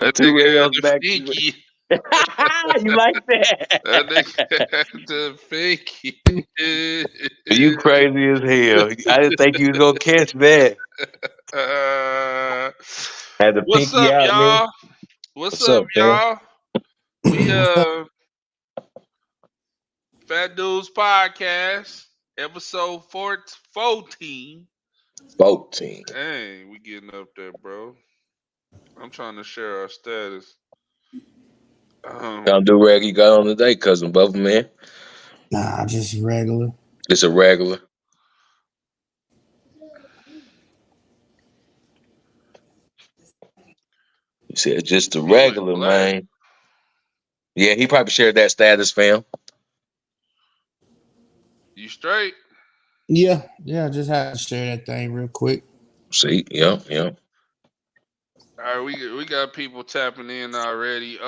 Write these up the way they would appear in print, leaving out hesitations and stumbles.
That 2 nigga had L's the back to finky. You like That that? nigga had the finky. You crazy as hell. I didn't think you was gonna catch that. Uh, Had the what's pinky up, out, nigga. y'all? What's What's up, up, fam? y'all? We What's up? Fat Dudes Podcast, episode 14. 14. Dang, we getting up there, bro. I'm trying to share our status. Gonna do rag you got on today, cousin Bubba man. Nah, just regular. It's a regular. You said just a He went regular, black. man. Yeah, he probably shared that status, fam. You straight? Yeah, just had to share that thing real quick. See, yeah. All right, we got people tapping in already.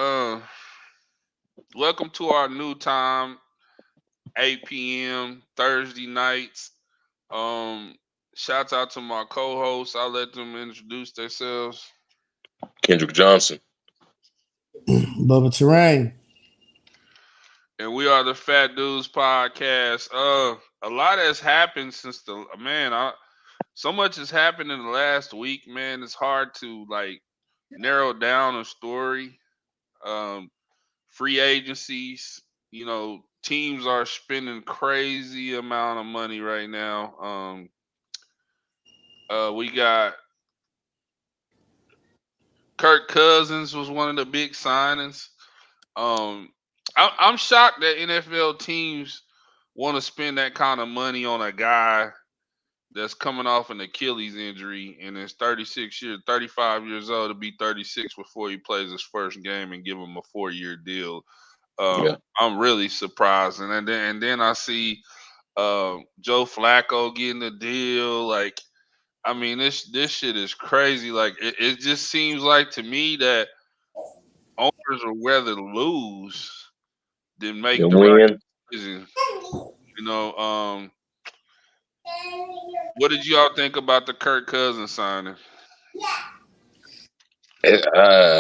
Welcome to our new time, 8 p.m. Thursday nights. Um, Shouts out to my co-hosts. I'll let them introduce themselves. Kendrick Johnson. Bubba Terrain. And we are the Fat Dudes Podcast. A lot has happened since the man. So much has happened in the last week, man. It's hard to like narrow down a story. Um, Free agencies, teams are spending crazy amount of money right now. We got Kirk Cousins was one of the big signings. Um, I'm shocked that NFL teams want to spend that kind of money on a guy that's coming off an Achilles injury and is 35 years old to be 36 before he plays his first game and give him a 4-year deal. Yeah. I'm really surprised, and then I see Joe Flacco getting the deal. Like, I mean, this shit is crazy. Like, it just seems like to me that owners would rather lose than make And the right win. decision. You know, what did y'all think about the Kirk Cousins signing?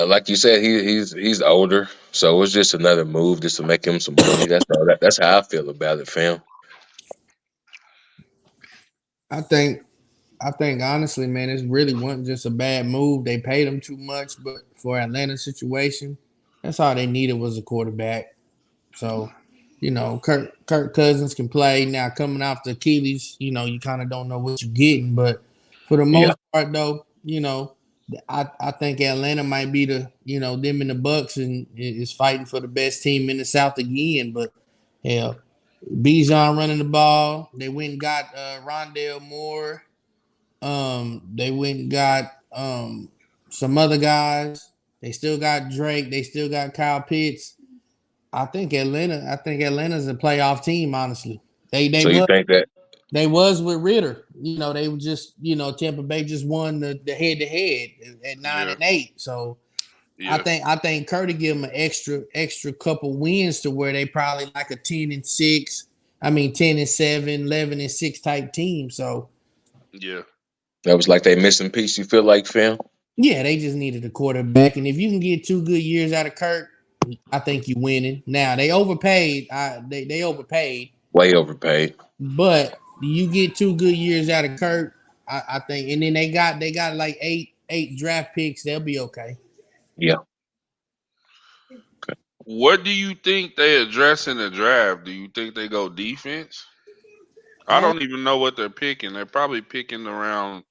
Like you said, he's older, so it's just another move just to make him some money. That's all. That's how I feel about it, fam. I think I think honestly, man, it really wasn't just a bad move. They paid him too much, but for Atlanta situation, that's all they needed was a quarterback. So, Kirk Cousins can play now. Coming off the Achilles, you kind of don't know what you're getting, but for the Yeah, most part, though, I think Atlanta might be them and the Bucks and is fighting for the best team in the South again. But hell, Bijan running the ball. They went and got Rondell Moore. They went and got some other guys. They still got Drake. They still got Kyle Pitts. I think Atlanta's a playoff team. Honestly, they they so you was think that? they was with Ritter. They were just Tampa Bay just won the head to head at nine Yeah, and eight. So I yeah, think I think Curry give them an extra couple wins to where they probably like a 10-6. I mean 10-7, 11-6 type team. So yeah, That was like they missing piece. You feel like, fam? yeah, they just needed a quarterback, and if you can get 2 good years out of Kirk, I think you winning. Now they overpaid. They overpaid, Way overpaid. but you get 2 good years out of Kirk, I think, and then they got like eight draft picks. They'll be okay. Yeah. What do you think they address in the draft? Do you think they go defense? I Uh, don't even know what they're picking. They're probably picking around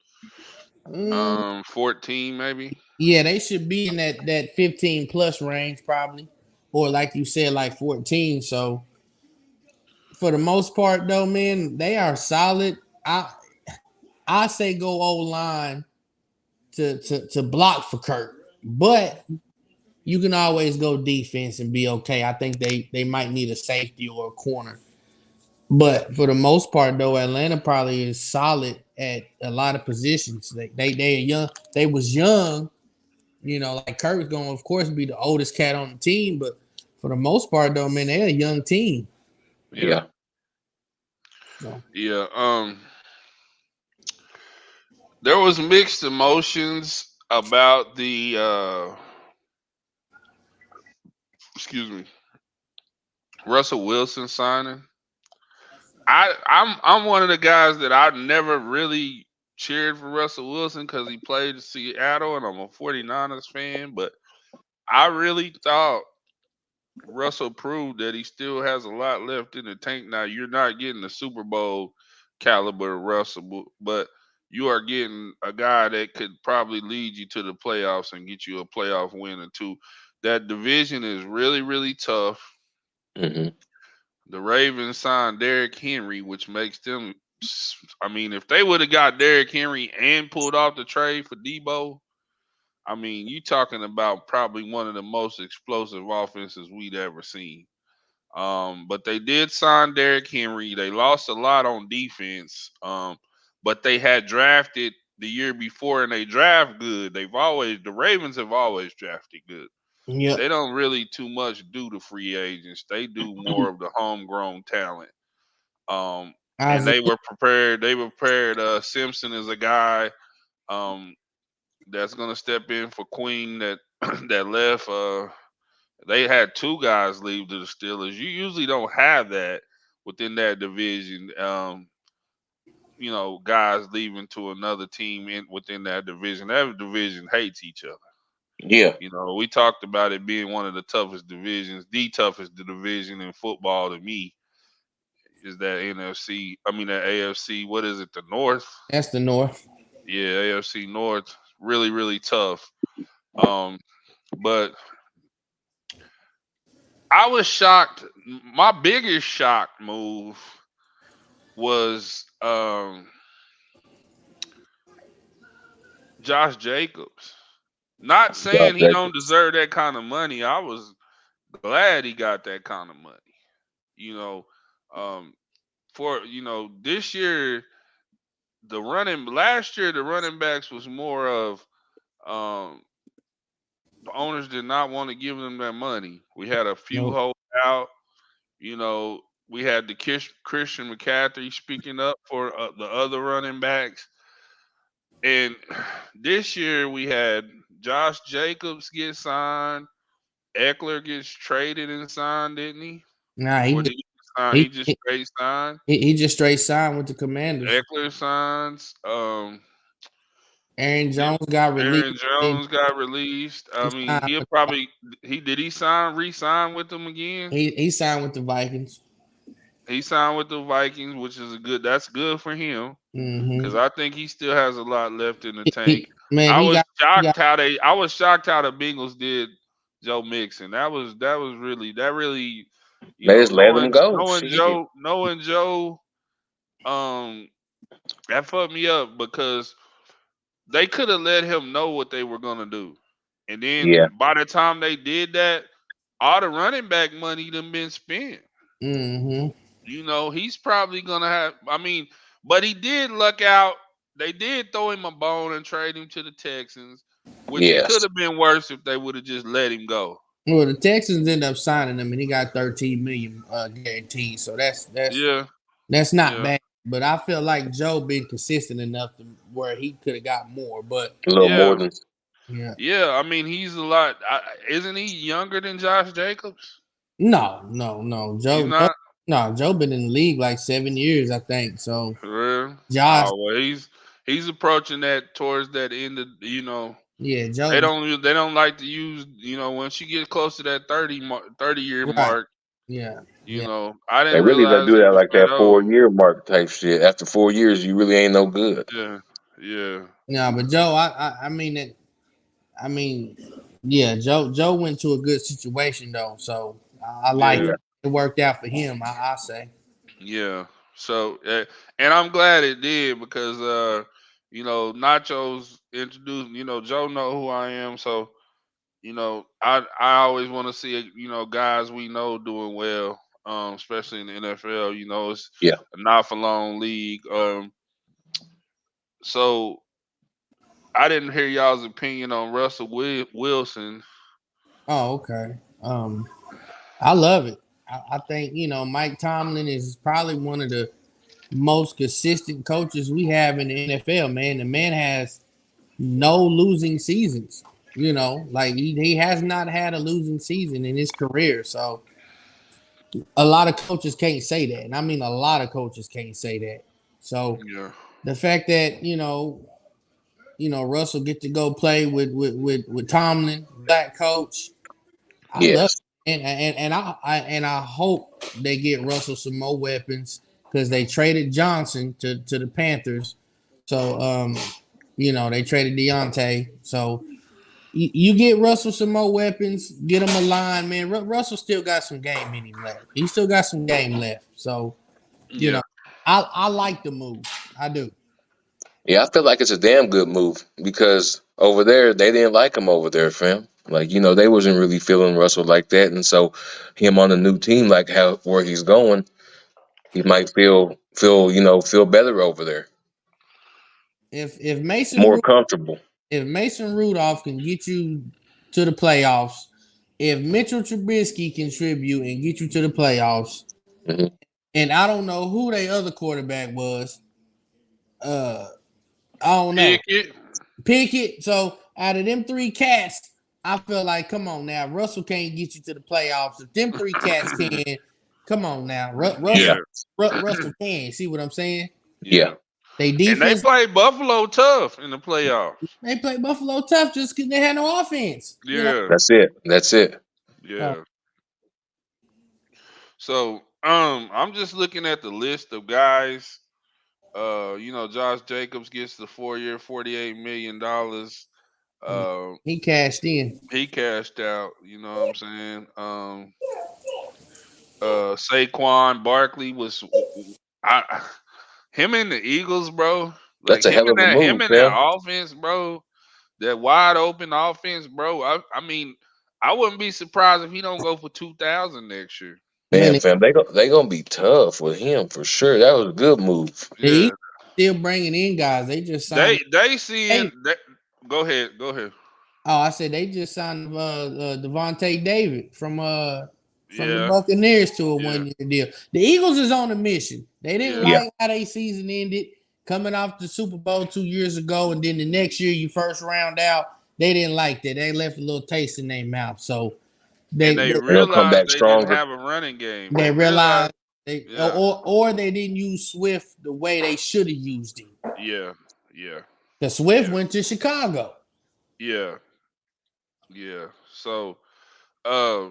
mm, 14 maybe. yeah, they should be in that 15 plus range probably, or like you said, like 14. So for the most part, though, man, they are solid. I say go O line to block for Kirk, but you can always go defense and be okay. I think they might need a safety or a corner. But for the most part, though, Atlanta probably is solid at a lot of positions. They are young. They was young, like Kirk's going to, of course, be the oldest cat on the team. But for the most part, though, man, they're a young team. Yeah, Yeah. So yeah. There was mixed emotions about the excuse me, Russell Wilson signing. I'm one of the guys that I never really cheered for Russell Wilson because he played in Seattle and I'm a 49ers fan, but I really thought Russell proved that he still has a lot left in the tank. Now you're not getting the Super Bowl caliber Russell, but you are getting a guy that could probably lead you to the playoffs and get you a playoff win or two. That division is really, really tough. Hmm. The Ravens signed Derrick Henry, which makes them. I mean, if they would have got Derrick Henry and pulled off the trade for Debo, I mean, you talking about probably one of the most explosive offenses we'd ever seen. But they did sign Derrick Henry. They lost a lot on defense. But they had drafted the year before and they draft good. The Ravens have always drafted good. Yep. They don't really too much do the free agents. They do more of the homegrown talent. And Isaiah, they were prepared Simpson is a guy um that's gonna step in for Queen that that left. They had two guys leave to the Steelers. You usually don't have that within that division. Guys leaving to another team within that division. That division hates each other. Yeah, We talked about it being one of the toughest divisions, the toughest division in football to me is that NFC. I mean that AFC. What is it? The North. that's the North. Yeah, AFC North. Really, really tough. Um, but I was shocked. My biggest shock move was Josh Jacobs. Not Josh saying he don't Jacobs. deserve that kind of money. I was glad he got that kind of money. You know, um, for this year last year the running backs was more of um the owners did not want to give them that money. We had a few Nope. hold out. You know, we had the Christian McCaffrey speaking up for the other running backs. And this year we had Josh Jacobs get signed. Eckler gets traded and signed, didn't he? Nah, Or did he sign? he, He just he, straight signed. he just straight signed with the Commanders. Eckler signs. Aaron Did Jones got released. Aaron Then Jones got released? I he mean, signed he'll with probably he sign re-sign with them again? he signed with the Vikings. He signed with the Vikings, which is a good. That's good for him because Hmm. I think he still has a lot left in the tank. Man, he got I was shocked how the Bengals did Joe Mixon. That really They just let him knowing go. knowing Shit. Joe um that fucked me up because they could have let him know what they were gonna do. And then Yeah. by the time they did that, all the running back money done been spent. hmm He's probably gonna have. I mean, but he did luck out. They did throw him a bone and trade him to the Texans, which it could Yes. have been worse if they would have just let him go. Well, the Texans ended up signing him, and he got 13 million guaranteed. So Yeah, that's not yeah, bad. But I feel like Joe been consistent enough to where he could have got more. But A little more yeah, than. yeah, yeah. I mean, he's a lot. Isn't he younger than Josh Jacobs? no, He's not. Joe been in the league like 7 years, I think. So For real? Josh, Oh well, he's approaching that towards that end of yeah, they Joe, don't like to use once you get close to that 30-year right, mark. yeah, yeah. I They didn't really don't realize do he that was like that that old. 4 year mark type shit. After 4 years, you really ain't no good. Yeah, yeah, No, but Joe, I mean it. I mean, yeah, Joe went to a good situation though, so I like yeah, Yeah. it. It worked out for him. I say. yeah. So and I'm glad it did because Nachos introduced. Joe know who I am, so I always want to see guys we know doing well, especially in the NFL. It's Yeah. a not for long league. So I didn't hear y'all's opinion on Russell Wilson. Oh, okay. I love it. I think Mike Tomlin is probably one of the most consistent coaches we have in the NFL. Man, the man has no losing seasons. Like he has not had a losing season in his career. So a lot of coaches can't say that. And I mean, a lot of coaches can't say that. So Yeah. the fact that, Russell get to go play with Tomlin, black coach, I love Yes. it. And I hope they get Russell some more weapons because they traded Johnson to the Panthers. So they traded Deontay. So you get Russell some more weapons, get him a line, man. Russell still got some game in him left. He still got some game left. So, you Yeah. know, I like the move. I do. Yeah, I feel like it's a damn good move because over there they didn't like him over there, fam. Like they wasn't really feeling Russell like that, and so him on a new team, like how where he's going, he might feel better over there, If Mason more Ru- comfortable. if Mason Rudolph can get you to the playoffs, if Mitchell Trubisky contribute and get you to the playoffs, Hmm. and I don't know who their other quarterback was, uh, I don't know. Pickett. Pickett. So out of them three cats, I feel like, come on now, Russell can't get you to the playoffs. If them three cats can, come on now, Yeah, Yeah. Russell can. See what I'm saying? yeah, Yeah. They And they defense, play Buffalo tough in the playoffs. they play Buffalo tough just because they had no offense. Yeah. that's it. That's it. So Yeah. So I'm just looking at the list of guys. Josh Jacobs gets the 4 year, $48 million. Uh he cashed in. he cashed out, you know what I'm saying? Saquon Barkley was I him and the Eagles, bro. Like That's a hell of a him move, and that fam. offense, bro. That wide open offense, bro. I mean, I wouldn't be surprised if he don't go for 2,000 next year. Man, Man, fam, they gonna be tough with him for sure. That was a good move. the Yeah, Eagles still bringing in guys. They just signed. they seeing David. that. Go ahead. Oh, I said they just signed Devontae David from the Yeah, Buccaneers to a yeah, 1 year deal. The Eagles is on a mission. They didn't yeah, Yeah, like how they season ended, coming off the Super Bowl 2 years ago, and then the next year you first round out. They didn't like that. They left a little taste in their mouth. So and they they they, they gonna come realized back they didn't stronger. have a running game. They they realized, realized they yeah, or they didn't use Swift the way they should have used him. yeah, yeah, Because Swift yeah, went to Chicago. yeah, yeah. So, uh,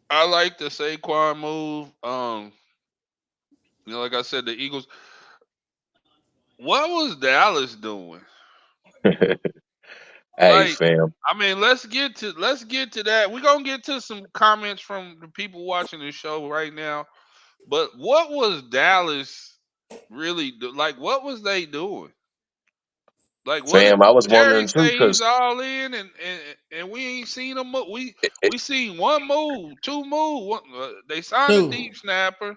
I like the Saquon move. Like I said, the Eagles. What was Dallas doing? Hey, Like, fam. I mean, let's get to that. We're gonna get to some comments from the people watching the show right now. But what was Dallas really like? What was they doing? Like, what did Fam, I was Jerry wondering too, say? He's because all in, and we ain't seen him. We seen one move, two move. They signed a Dude, deep snapper.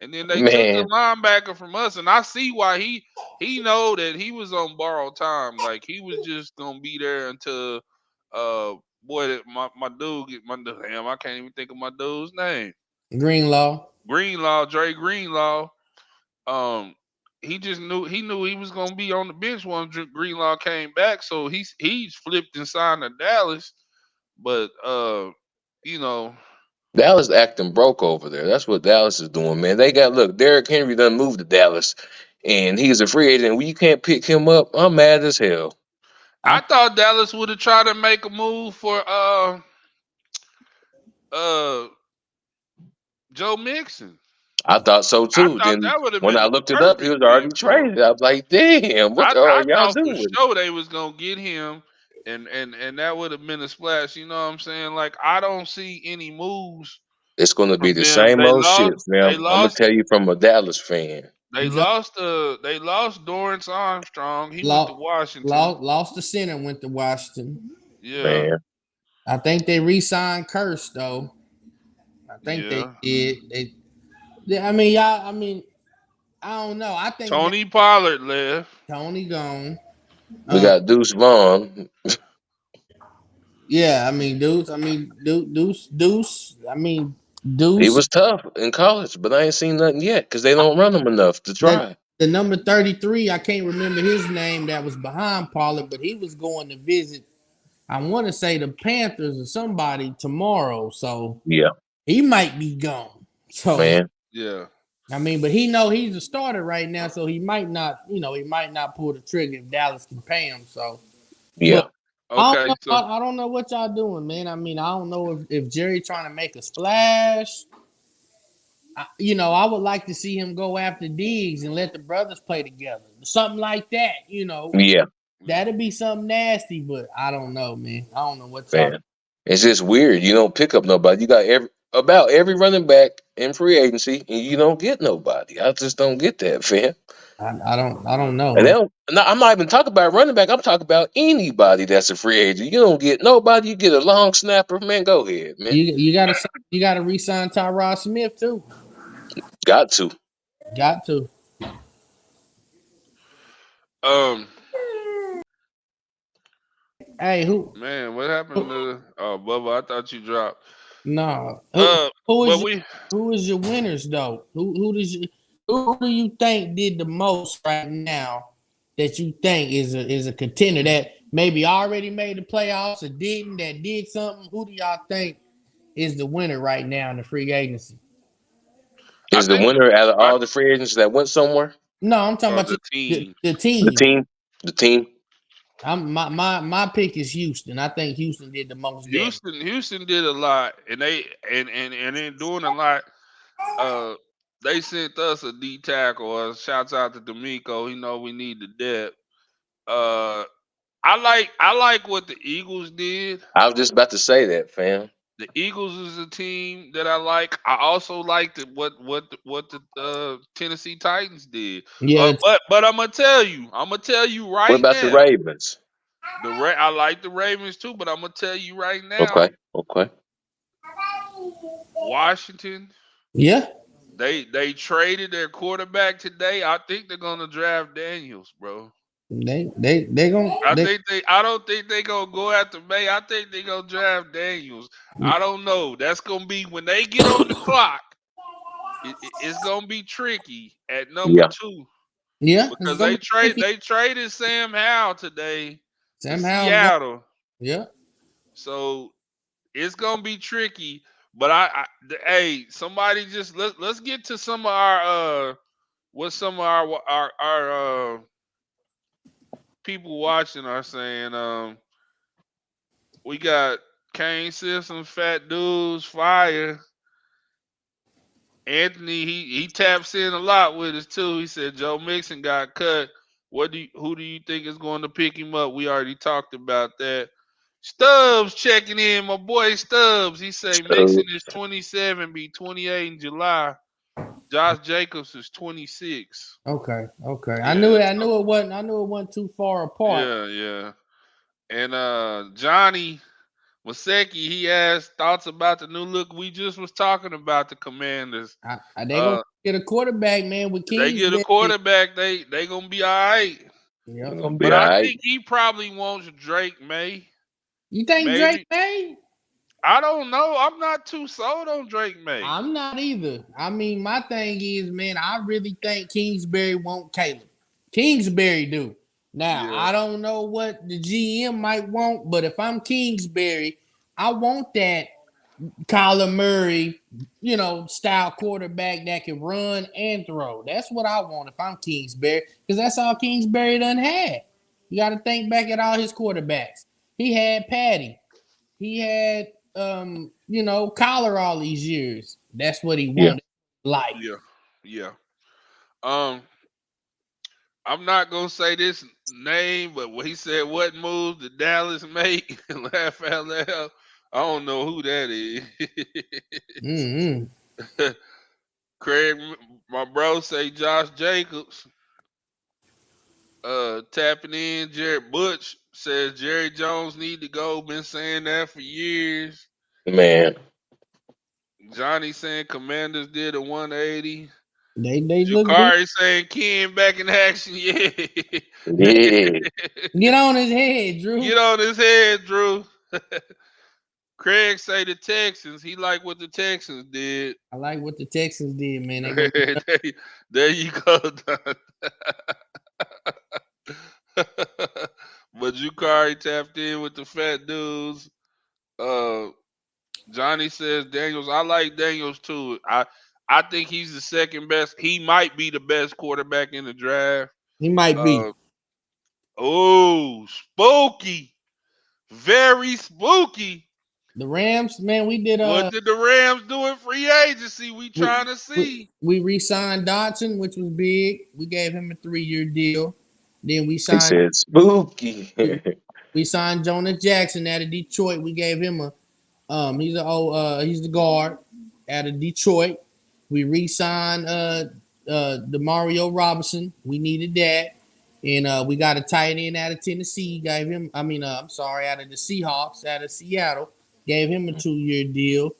And then they took the man, linebacker from us, and I see why he know that he was on borrowed time. Like he was just gonna be there until my dude get my damn I can't even think of my dude's name. Greenlaw. Greenlaw, Dre Greenlaw. Um, he knew he was gonna be on the bench when Greenlaw came back, so he's flipped and signed to Dallas. But you know, Dallas acting broke over there. That's what Dallas is doing, man. They got look. Derrick Henry done moved to Dallas, and he's a free agent. When you can't pick him up, I'm mad as hell. I I thought Dallas would have tried to make a move for uh Joe Mixon. I thought so I too. thought Then that would have when been I the looked it up, he perfect was fit already for him. traded. I was like, damn, what the hell are I y'all thought for doing? sure they was gonna get him, and that would have been a splash. You know what I'm saying? Like I don't see any moves It's gonna be from the them. same old shit, They fam. I'm gonna lost. tell you from a Dallas fan, Joe They lost Dorrance Armstrong. He went to lost, Washington. lost the center, went to Washington. Yeah, man. I think they re-signed Curse though. I think they yeah. did. I mean, y'all. I mean, I don't know. I think that Tony Pollard left. Tony gone. We Um, got Deuce Vaughn. yeah. I mean, Deuce. I mean, Deuce. I mean, He Deuce. was tough in college, but I ain't seen nothing yet because they don't run him enough to That try. the number 33, I can't remember his name that was behind Pollard, but he was going to visit, I want to say the Panthers or somebody tomorrow. So Yeah, he might be gone. So man. Yeah. I mean, but he know he's a starter right now, so he might not, he might not pull the trigger if Dallas can pay him. So, but Yeah. I don't Okay. know. So I don't know what y'all doing, man. I mean, I don't know if Jerry trying to make a splash. I would like to see him go after Diggs and let the brothers play together, something like that. Yeah, That'd be something nasty, but I don't know, man. I don't know what y'all. man. It's just weird. You don't pick up nobody. You got every running back in free agency, and you don't get nobody. I just don't get that, fam. I don't know, And they man. don't, no, I'm not even talking about running back. I'm talking about anybody that's a free agent. You don't get nobody. You get a long snapper, man. Go ahead, man. You gotta re-sign Tyrod Smith too. Got to. Got to. um Hey, who? man, what happened who to Bubba? I thought you dropped. no, who? Uh Who but is we who is your winners though? Who do you think did the most right now that you think is a contender that maybe already made the playoffs or didn't that did something? Who do y'all think is the winner right now in the free agency? I Is the think winner out of I all the free agents that went somewhere? No, I'm talking about the the, team. the The team. team. The team. My pick is Houston. I think Houston did the most damage. Houston did a lot, and and in doing a lot, uh, they sent us a D tackle. Shouts out to D'Amico. He know we need the depth. Uh, I like what the Eagles did. I was just about to say that, fam. The Eagles is a team that I like. I also liked what the Tennessee Titans did. Yeah, But I'm gonna tell you What right about the now. Ravens? I like the Ravens too, but I'm gonna tell you right now, Okay. Okay. Washington. yeah. They traded their quarterback today. I think they're gonna draft Daniels, bro. They gonna they I don't think they gonna go after May. I think they gonna draft Daniels. I don't know. That's gonna be when they get on the clock. It's gonna be tricky at number Yeah. two yeah. It's because gonna be tricky. they traded Sam Howell today to Sam Howell's gonna Seattle. yeah. So it's gonna be tricky. But hey, somebody just let's get to some of our what some of our people watching are saying. We got Kane Systems, Fat Dudes, Fire. Anthony, he taps in a lot with us too. He said Joe Mixon got cut. Who do you think is going to pick him up? We already talked about that. Stubbs checking in, my boy Stubbs. He say So Mixon is 27, be 28 in July. Josh Jacobs is 26. Okay, okay. I knew Yeah, it. I so knew it wasn't. I knew it wasn't too far apart. yeah, yeah. And Johnny Maseki, he asked thoughts about the new look we just was talking about the Commanders. They gonna Uh, get a quarterback, man, with they get a Kingsbury. quarterback, they gonna be all right. Yeah, it's gonna be But all I right. think he probably wants Drake May. you think Drake Maybe May? I don't know. I'm not too sold on Drake May. I'm not either. I mean, my thing is, man, I really think Kingsbury won't Caleb. Kingsbury do. Now, Yeah, I don't know what the GM might want, but if I'm Kingsbury, I want that Kyler Murray, style quarterback that can run and throw. That's what I want if I'm Kingsbury, because that's all Kingsbury done had. You got to think back at all his quarterbacks. He had Patty. He had Collar all these years. That's what he Yeah. wanted. Like, yeah, yeah. Um, I'm not gonna say this name, but when he said what moves did Dallas make, laugh out loud. I don't know who that is. mm-hmm. Craig, my bro, say Josh Jacobs. Tapping in, Jared Butch says Jerry Jones need to go. Been saying that for years. Man. Johnny saying Commanders did a 180. They look good. Jakari saying Ken back in action. Yeah. Yeah. Get on his head, Drew. Get on his head, Drew. Craig say the Texans. He like what the Texans did. I like what the Texans did, man. They gonna there, there you go, Don. But Jukari tapped in with the fat dudes. Uh, Johnny says Daniels. I like Daniels too. I think he's the second best. He might be the best quarterback in the draft. he might be Uh, oh, spooky, very spooky. the Rams, man. We did What did the Rams do in free agency? We we trying to we, see. we re-signed Dodson, which was big. We gave him a 3-year deal. Then He said spooky. we, we signed Jonah Jackson out of Detroit. We gave him a he's the guard out of Detroit. We re-signed Demario Robinson. We needed that. And we got a tight end out of Tennessee. Gave him, I'm sorry, out of the Seahawks, out of Seattle. Gave him a 2-year deal.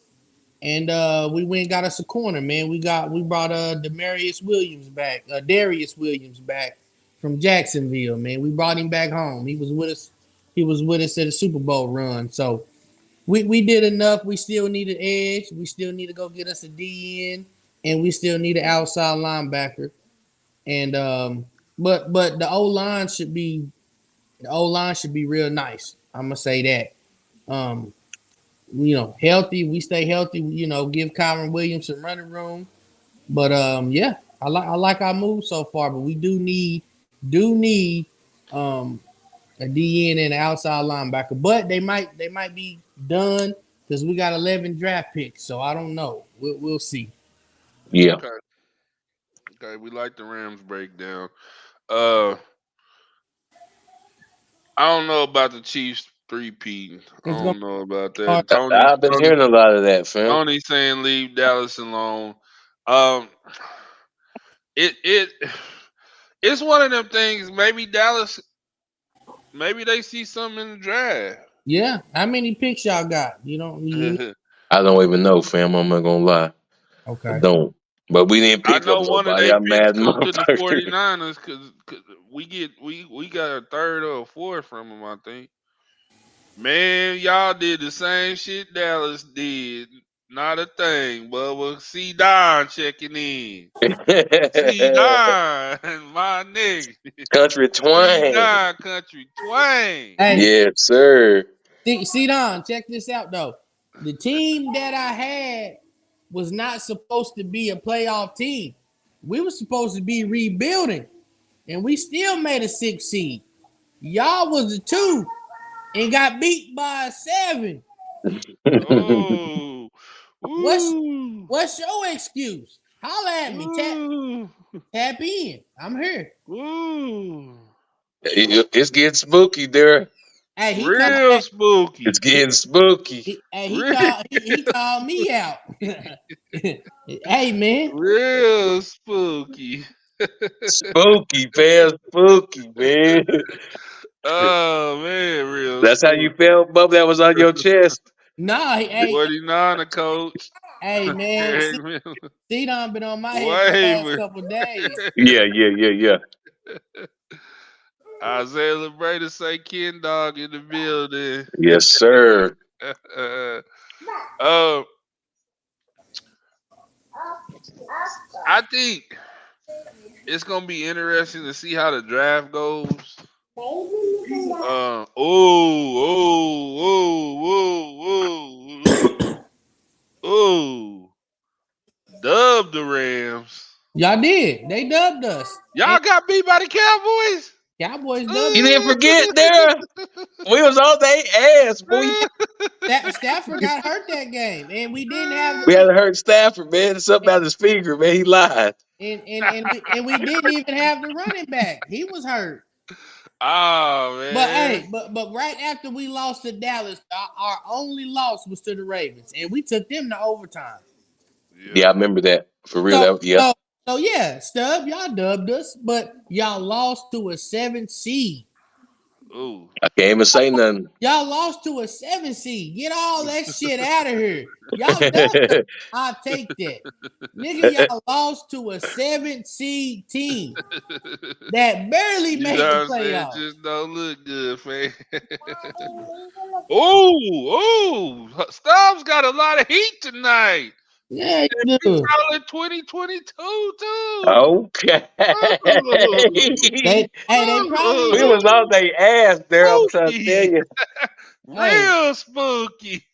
And we went and got us a corner, man. We brought Darius Williams back from Jacksonville, man. We brought him back home. He was with us. He was with us at a Super Bowl run. So we did enough. We still need an edge. We still need to go get us a DN, and we still need an outside linebacker. And but the O line should be real nice. I'm gonna say that. Healthy. We stay healthy. Give Kyron Williams some running room. But yeah, I like our move so far. But we do need um a DN and an outside linebacker. But they might be done because we got 11 draft picks. So I don't know. We'll see. Yeah. Okay, okay. We like the Rams breakdown. Uh, I don't know about the Chiefs three-peating. I It's gonna don't know about be hard. that. Tony, I've been Tony, hearing a lot of that, fam. Tony saying leave Dallas alone. Um, it it's one of them things. Maybe Dallas, maybe they see something in the draft. Yeah. How many picks y'all got? You don't. I don't even know, fam. I'm not gonna lie. I Okay. don't. But we didn't I pick up know one of nobody. their I'm picks mad, go to the motherfucker. 49ers because we got a third or a fourth from them, I think. Man, y'all did the same shit Dallas did. Not a thing, but we'll see Don checking in. See Don, my nigga. Country See twang. Don Country Twain. Hey, Yes, sir. see, Don, check this out though. The team that I had was not supposed to be a playoff team. We were supposed to be rebuilding, and we still made a 6 seed. Y'all was a 2 and got beat by a 7. Oh, What's woo, what's your excuse? Holla at me. Tap woo, tap in. I'm here. woo. It's getting spooky there. Hey, he called. Real It's spooky. getting spooky. He Real, called. He called me out. Hey man. real spooky. Spooky, fam. Spooky, man. Oh man, real That's how you spooky. felt, Bub? That was on your chest? Nah, hey, 49er coach. hey man. Craig Miller. C Don been on my head the last Waver. couple days. Yeah, yeah, yeah, yeah. Isaiah LeBreda say Ken Dog in the building. Yes, sir. uh, I think it's gonna be interesting to see how the draft goes. Oh, dub the Rams. Y'all did. They dubbed us. And Y'all got beat by the Cowboys. Cowboys dubbed You us. didn't forget there. We was on their ass, boy. Stafford got hurt that game, and we didn't have We had to hurt Stafford, man. Something the about his finger, man. He lied. and we didn't even have the running back. He was hurt. Oh But man. hey, but right after we lost to Dallas, our only loss was to the Ravens, and we took them to overtime. Yeah, Yeah. I remember that. For real, So that yeah. so so yeah, Stub, y'all dubbed us, but y'all lost to a 7 seed. Ooh. I can't even say nothing. Y'all lost to a 7 seed. Get all that shit out of here. Y'all done. I'll take that. Nigga, y'all lost to a 7 seed team that barely You know made the what I'm saying? playoffs. Just don't look good, fam. Ooh, ooh. Stubbs got a lot of heat tonight. He Yeah, said you we do. calling 2022 too. Okay. Ooh, They probably We do. was ooh, on their ass there, I'm trying to tell spooky. you. Hey, Real spooky.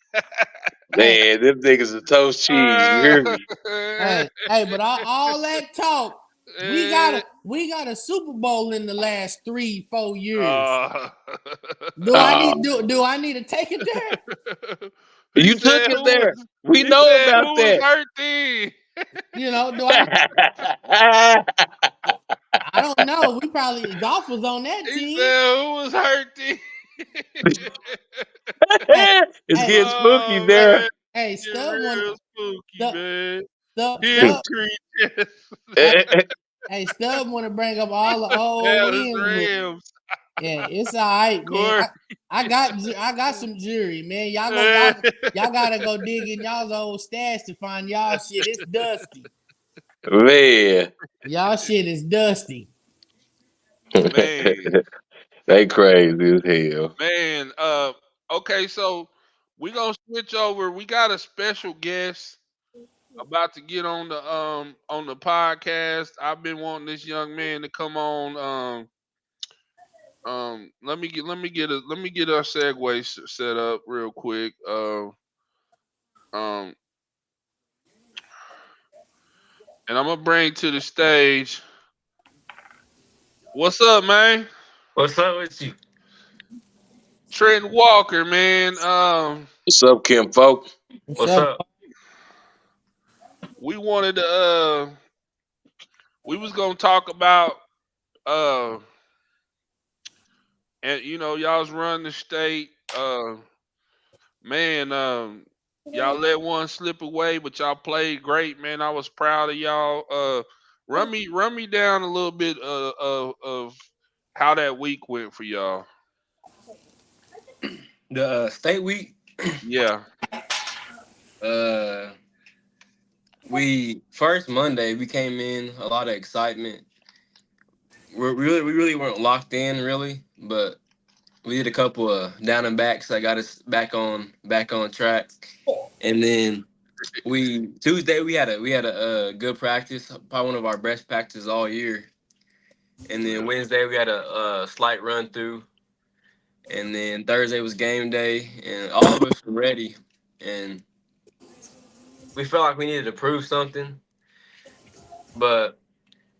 hey, Man, them niggas are toast cheese, you Uh, hear me? hey, but all that talk, we got a Super Bowl in the last 3-4 years. uh, Do I need to take it there? he You took said it who there. was We he know said about who was that. hurt then? Do I? I don't know. We probably golf was on that He team. said who was hurt then? Hey, It's hey, getting spooky Oh hey, there. man, hey, get Stub want real spooky, Stub, man. Stub, Hidden Stub, creatures. hey, hey, Stub want to bring up all the old Dallas wins, but Rams. yeah, it's all right, man. Corey. I got some jury, man. Y'all gotta go dig in y'all's old stash to find y'all shit. It's dusty. Man. Y'all shit is dusty. Man, They crazy as hell. man. Okay, so we gonna switch over. We got a special guest about to get on the podcast. I've been wanting this young man to come on. Let me get our segue set up real quick. Um, and I'm gonna bring to the stage. What's up, man? What's up with you? Trent Walker, man. What's up, Kim folk? What's What's up? up? We wanted to we was gonna talk about uh and y'all's run the state. Man, y'all let one slip away, but y'all played great, man. I was proud of y'all. Run me down a little bit of how that week went for y'all. The state week. Yeah. Uh, we first Monday we came in a lot of excitement. We really weren't locked in really, but we did a couple of down and backs that got us back on track. And then we Tuesday we had a good practice, probably one of our best practices all year. And then Wednesday we had a slight run through, and then Thursday was game day, and all of us were ready. And we felt like we needed to prove something, but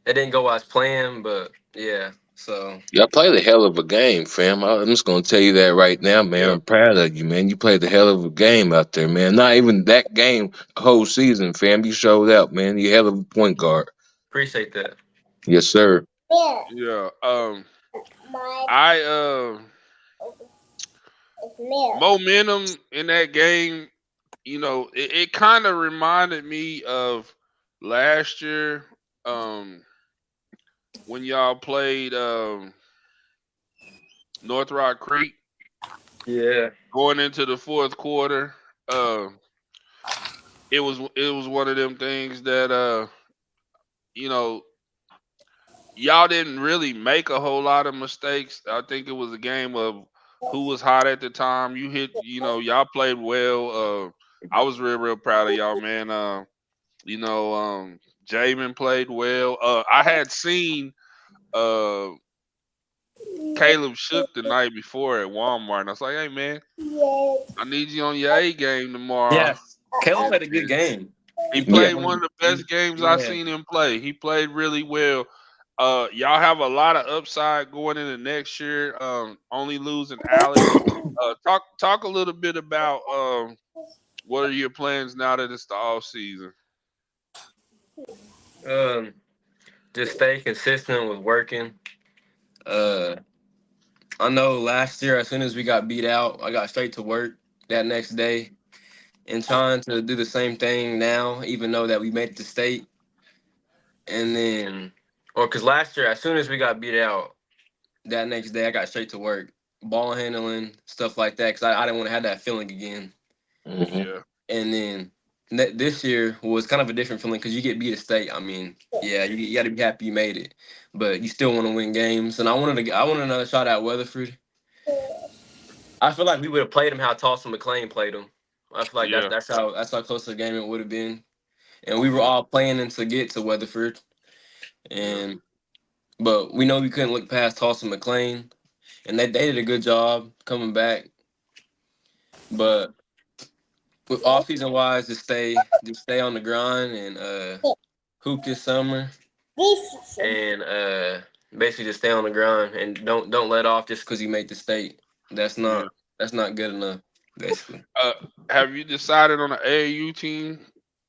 it didn't go as planned. But yeah, so Y'all played a hell of a game, fam. I'm just gonna tell you that right now, man. Yeah. I'm proud of you, man. You played a hell of a game out there, man. Not even that game, whole season, fam. You showed out, man. You hell of a point guard. appreciate that. Yes, sir. Yeah. I momentum in that game, it kind of reminded me of last year um when y'all played North Rock Creek Yeah, going into the fourth quarter. Uh, it was one of them things that you know, y'all didn't really make a whole lot of mistakes. I think it was a game of who was hot at the time. Y'all played well. I was real proud of y'all, man. You know, Jamin played well. I had seen uh Caleb Shook the night before at Walmart, and I was like, "Hey, man, I need you on your A game tomorrow." yeah. Caleb And, played a good and game. he Even Yeah. played when one of the he, best games I yeah, seen him play. He played really well. Y'all have a lot of upside going into next year. Only losing Alex. Talk a little bit about what are your plans now that it's the off season. um, just stay consistent with working. Uh, I know last year as soon as we got beat out, I got straight to work that next day, and trying to do the same thing now, even though that we made it to state. And then, or because last year, as soon as we got beat out, that next day I got straight to work. ball handling, stuff like that, because I didn't want to have that feeling again. Hmm. Yeah, And then this year was kind of a different feeling because you get beat at state. I mean, yeah, you got to be happy you made it, but you still want to win games. And I wanted another shot at Weatherford. I feel like we would have played him how Tulsa McLean played him. I feel like yeah, that's how close to the game it would have been. And we were yeah, all planning to get to Weatherford, yeah, and but we know we couldn't look past Tulsa McLean, and they did a good job coming back. But with off season wise, just stay on the grind and hoop this summer and basically just stay on the grind and don't let off just because you made the state. That's yeah. not that's not good enough. Basically, Uh, have you decided on an AAU team,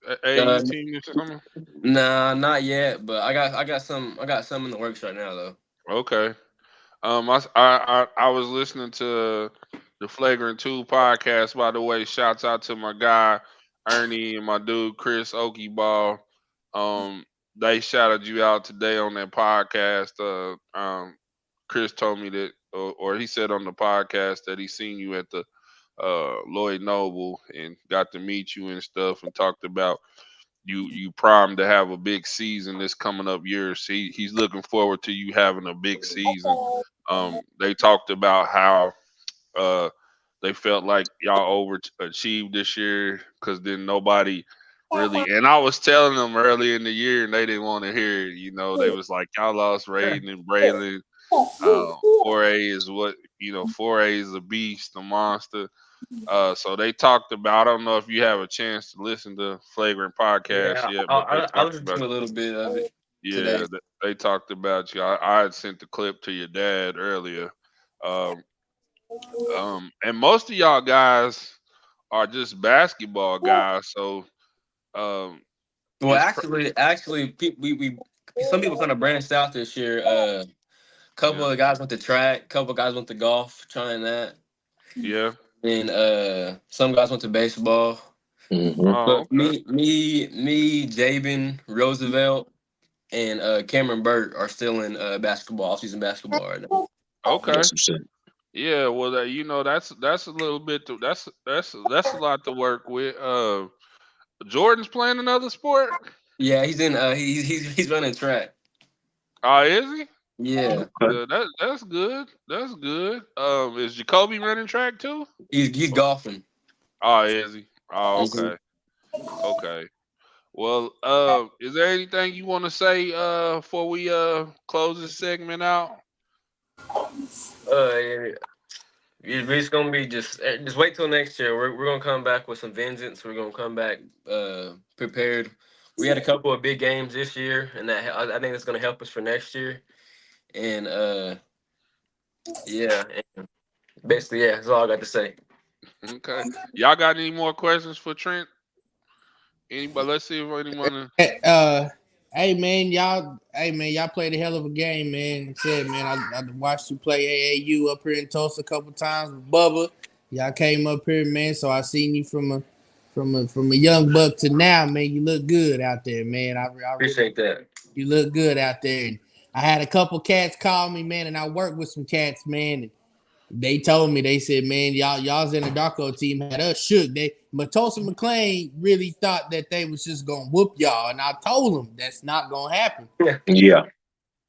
AAU uh, team this summer? nah, not yet. But I got some in the works right now though. Okay. I was listening to the Flagrant Two podcast. By the way, shouts out to my guy Ernie and my dude Chris Okieball. Um, they shouted you out today on that podcast. Chris told me that, or he said on the podcast that he seen you at the Lloyd Noble and got to meet you and stuff and talked about you primed to have a big season this coming up year. See, he's looking forward to you having a big season. They talked about how uh they felt like y'all overachieved this year because then nobody really. And I was telling them early in the year, and they didn't want to hear it. You know, they was like, y'all lost Raiden and Braylon. 4A is what 4A is a beast, a monster. So they talked about. I don't know if you have a chance to listen to Flagrant podcast Yeah, yet, but they I talked listened about. to a little bit of it today. Yeah, they talked about you. I had sent the clip to your dad earlier. Um, and most of y'all guys are just basketball guys. So um, Well, it's actually, we some people kind of branched out this year. Couple yeah, of guys went to track, couple of guys went to golf, trying that, yeah. and some guys went to baseball. Hmm. Oh, But okay, Jabin, Roosevelt, and Cameron Burt are still in basketball, off-season basketball right now. okay. That's what's up. Yeah, well, that's a little bit. That's a lot to work with. Jordan's playing another sport. Yeah, he's in. He's running track. Oh, is he? Yeah, Okay. That's good. That's good. Is Jacoby running track too? he's golfing. Oh, is he? Oh, Mhm. okay. Okay. Well, is there anything you want to say before we close this segment out? Yeah, it's gonna be just wait till next year. We're gonna come back with some vengeance. We're gonna come back prepared. We had a couple of big games this year, and I think that's gonna help us for next year. And yeah, and basically yeah, that's all I got to say. Okay. Y'all got any more questions for Trent? Anybody? Let's see if anyone. Hey, hey man, y'all played a hell of a game, man. Like I said, man, I watched you play AAU up here in Tulsa a couple times with Bubba. Y'all came up here, man. So I seen you from a young buck to now, man. You look good out there, man. I really Appreciate that. you look good out there. And I had a couple cats call me, man, and I worked with some cats, man. And they told me, they said, man, y'all's Anadarko team had us shook. But Tulsa McLean really thought that they was just gonna whoop y'all, and I told them that's not gonna happen. Yeah, Yeah.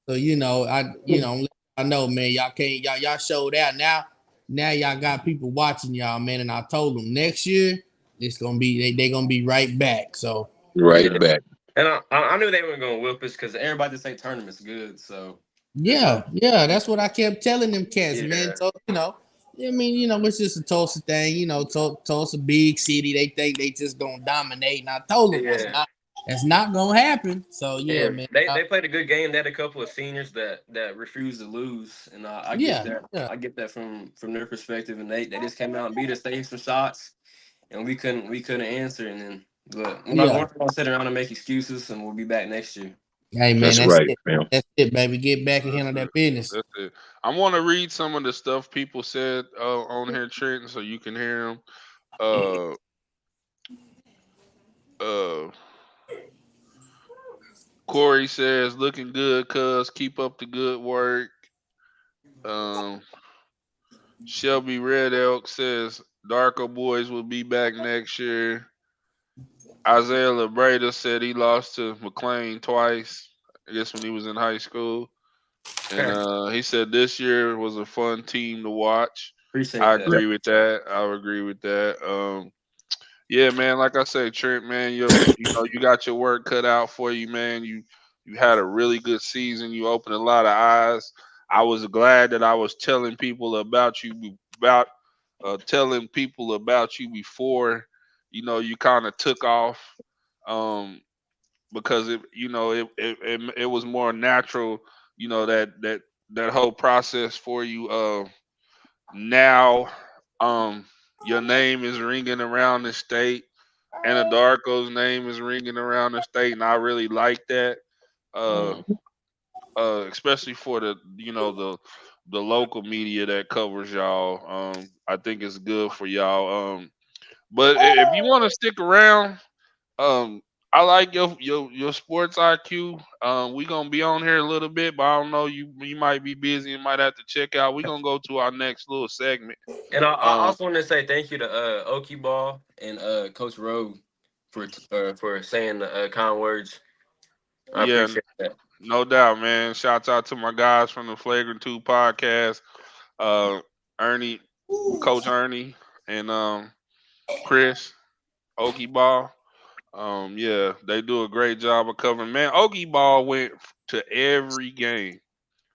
So I know, man, y'all can't y'all showed out now. Now y'all got people watching y'all, man, and I told them next year it's gonna be they gonna be right back. So Right Yeah. back. and I knew they weren't gonna whoop us because everybody that say tournament's good. So it's yeah, gonna yeah, that's what I kept telling them cats, man. yeah So I mean, it's just a Tulsa thing. Tulsa big city. They think they just gonna dominate, and I told them yeah. that's not gonna happen. So yeah, Yeah, man. they played a good game. They had a couple of seniors that refused to lose, and I get Yeah, that. yeah, I get that from their perspective, and they just came out and beat us. They hit some shots, and we couldn't answer. And then, but we're yeah. not gonna sit around and make excuses, and we'll be back next year. Hey, man, That's right, fam. that's it, baby. Get back and That's handle it. that business. That's it. I want to read some of the stuff people said on here, Trenton, so you can hear them. Uh, uh, Corey says, "Looking good, cuz keep up the good work." Um, Shelby Red Elk says Darko Boys will be back next year. Isaiah Labreda said he lost to McLean twice. I guess when he was in high school. And he said this year was a fun team to watch. I Appreciate that. agree with that. I would agree with that. Yeah, man. Like I said, Trent, man, you got your work cut out for you, man. You had a really good season. You opened a lot of eyes. I was glad that I was telling people about about telling people about you before you kind of took off. Um, because it was more natural. That whole process for you. Now, um, your name is ringing around the state. Anadarko's name is ringing around the state, and I really like that. Uh, Mm. especially for the local media that covers y'all. I think it's good for y'all. But if you want to stick around, um, I like your sports IQ. We gonna be on here a little bit, but I don't know, you might be busy and might have to check out. We gonna go to our next little segment. And I Um, also want to say thank you to Okie Ball and Coach Rowe for saying the kind words. I yeah, appreciate that. no doubt, man. Shouts out to my guys from the Flagrant Two podcast, uh, Ernie, Coach Ernie, and Chris Okie Ball. Yeah, they do a great job of covering. Man, Okie Ball went to every game,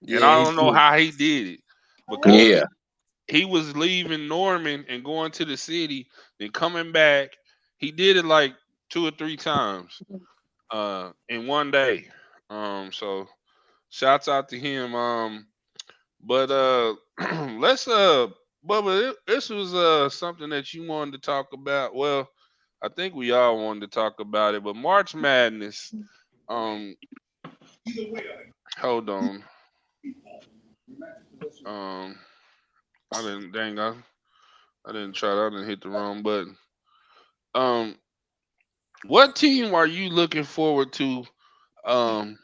and Yeah, I he don't know did. how he did it because Yeah, he was leaving Norman and going to the city, then coming back. He did it like two or three times in one day. So shouts out to him. But let's Bubba, this was something that you wanted to talk about. Well, I think we all wanted to talk about it, but March Madness. Um, hold on. Um, I didn't dang I didn't try. I didn't hit the wrong button. Um, what team are you looking forward to um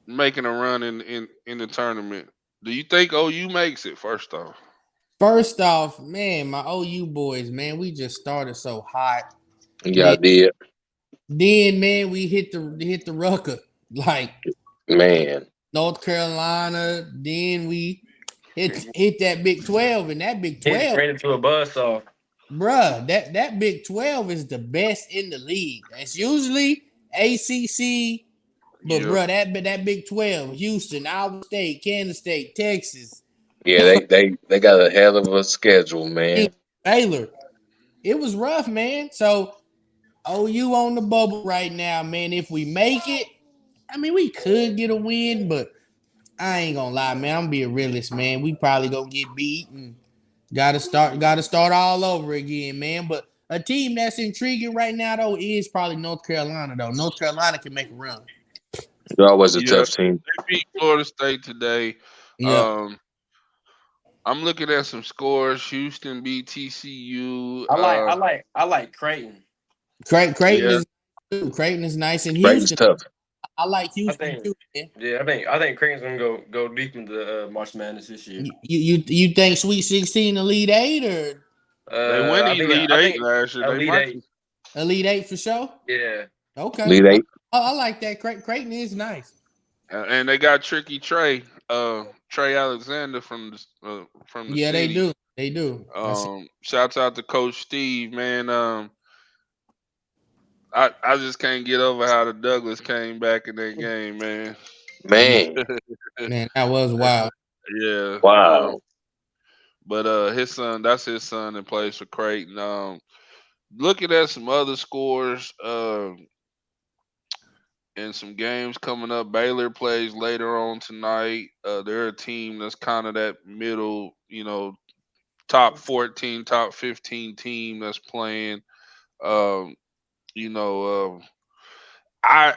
making a run in the tournament? Do you think OU makes it first off? First off, man, my OU boys, man, we just started so hot. yeah, I Then, did, man, we hit the rucker like man. North Carolina. Then we hit that Big 12, and that Big Hit 12, ran into a buzzsaw. bruh, that Big 12 is the best in the league. That's usually ACC, but Yeah, bruh, that Big 12, Houston, Iowa State, Kansas State, Texas, Yeah, they got a hell of a schedule, man. Houston, Baylor. It was rough, man. So OU on the bubble right now, man. If we make it, I mean, we could get a win, but I ain't gonna lie, man. I'm gonna be a realist, man. We probably gonna get beat and gotta start all over again, man. But a team that's intriguing right now though is probably North Carolina, though. North Carolina can make a run. They're always a yeah. tough team. They beat Florida State today. Yeah. Um, I'm looking at some scores. Houston beat TCU. I like Creighton. Creighton Yeah, is Creighton is nice in Creighton's Houston. tough. I like I Houston think too, man. yeah, I think Creighton's gonna go deep into March Madness this year. You think Sweet 16 Elite Eight or they went I think Elite I Eight think last year. They Elite might. Eight. Elite Eight for sure? Yeah, Okay. Lead eight. I like that. Creighton is nice. And they got Tricky Trey, Trey Alexander from the Yeah, they city. do. They do. I see. Shouts out to Coach Steve, man. I just can't get over how the Douglas came back in that game, man. Man, Man, man, that was wild. Yeah. wow. But his son, that's his son that plays for Creighton. Looking at some other scores, and some games coming up. Baylor plays later on tonight. They're a team that's kind of that middle, top 14, top 15 team that's playing. Um, you know, I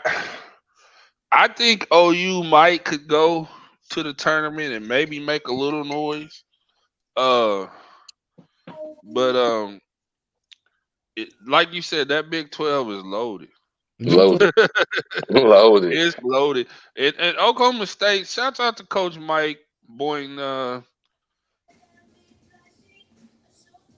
I think OU might could go to the tournament and maybe make a little noise. Uh, but like you said, that Big 12 is loaded. Big 12. Loaded. Loaded. It's loaded. And Oklahoma State, shouts out to Coach Mike Boynton.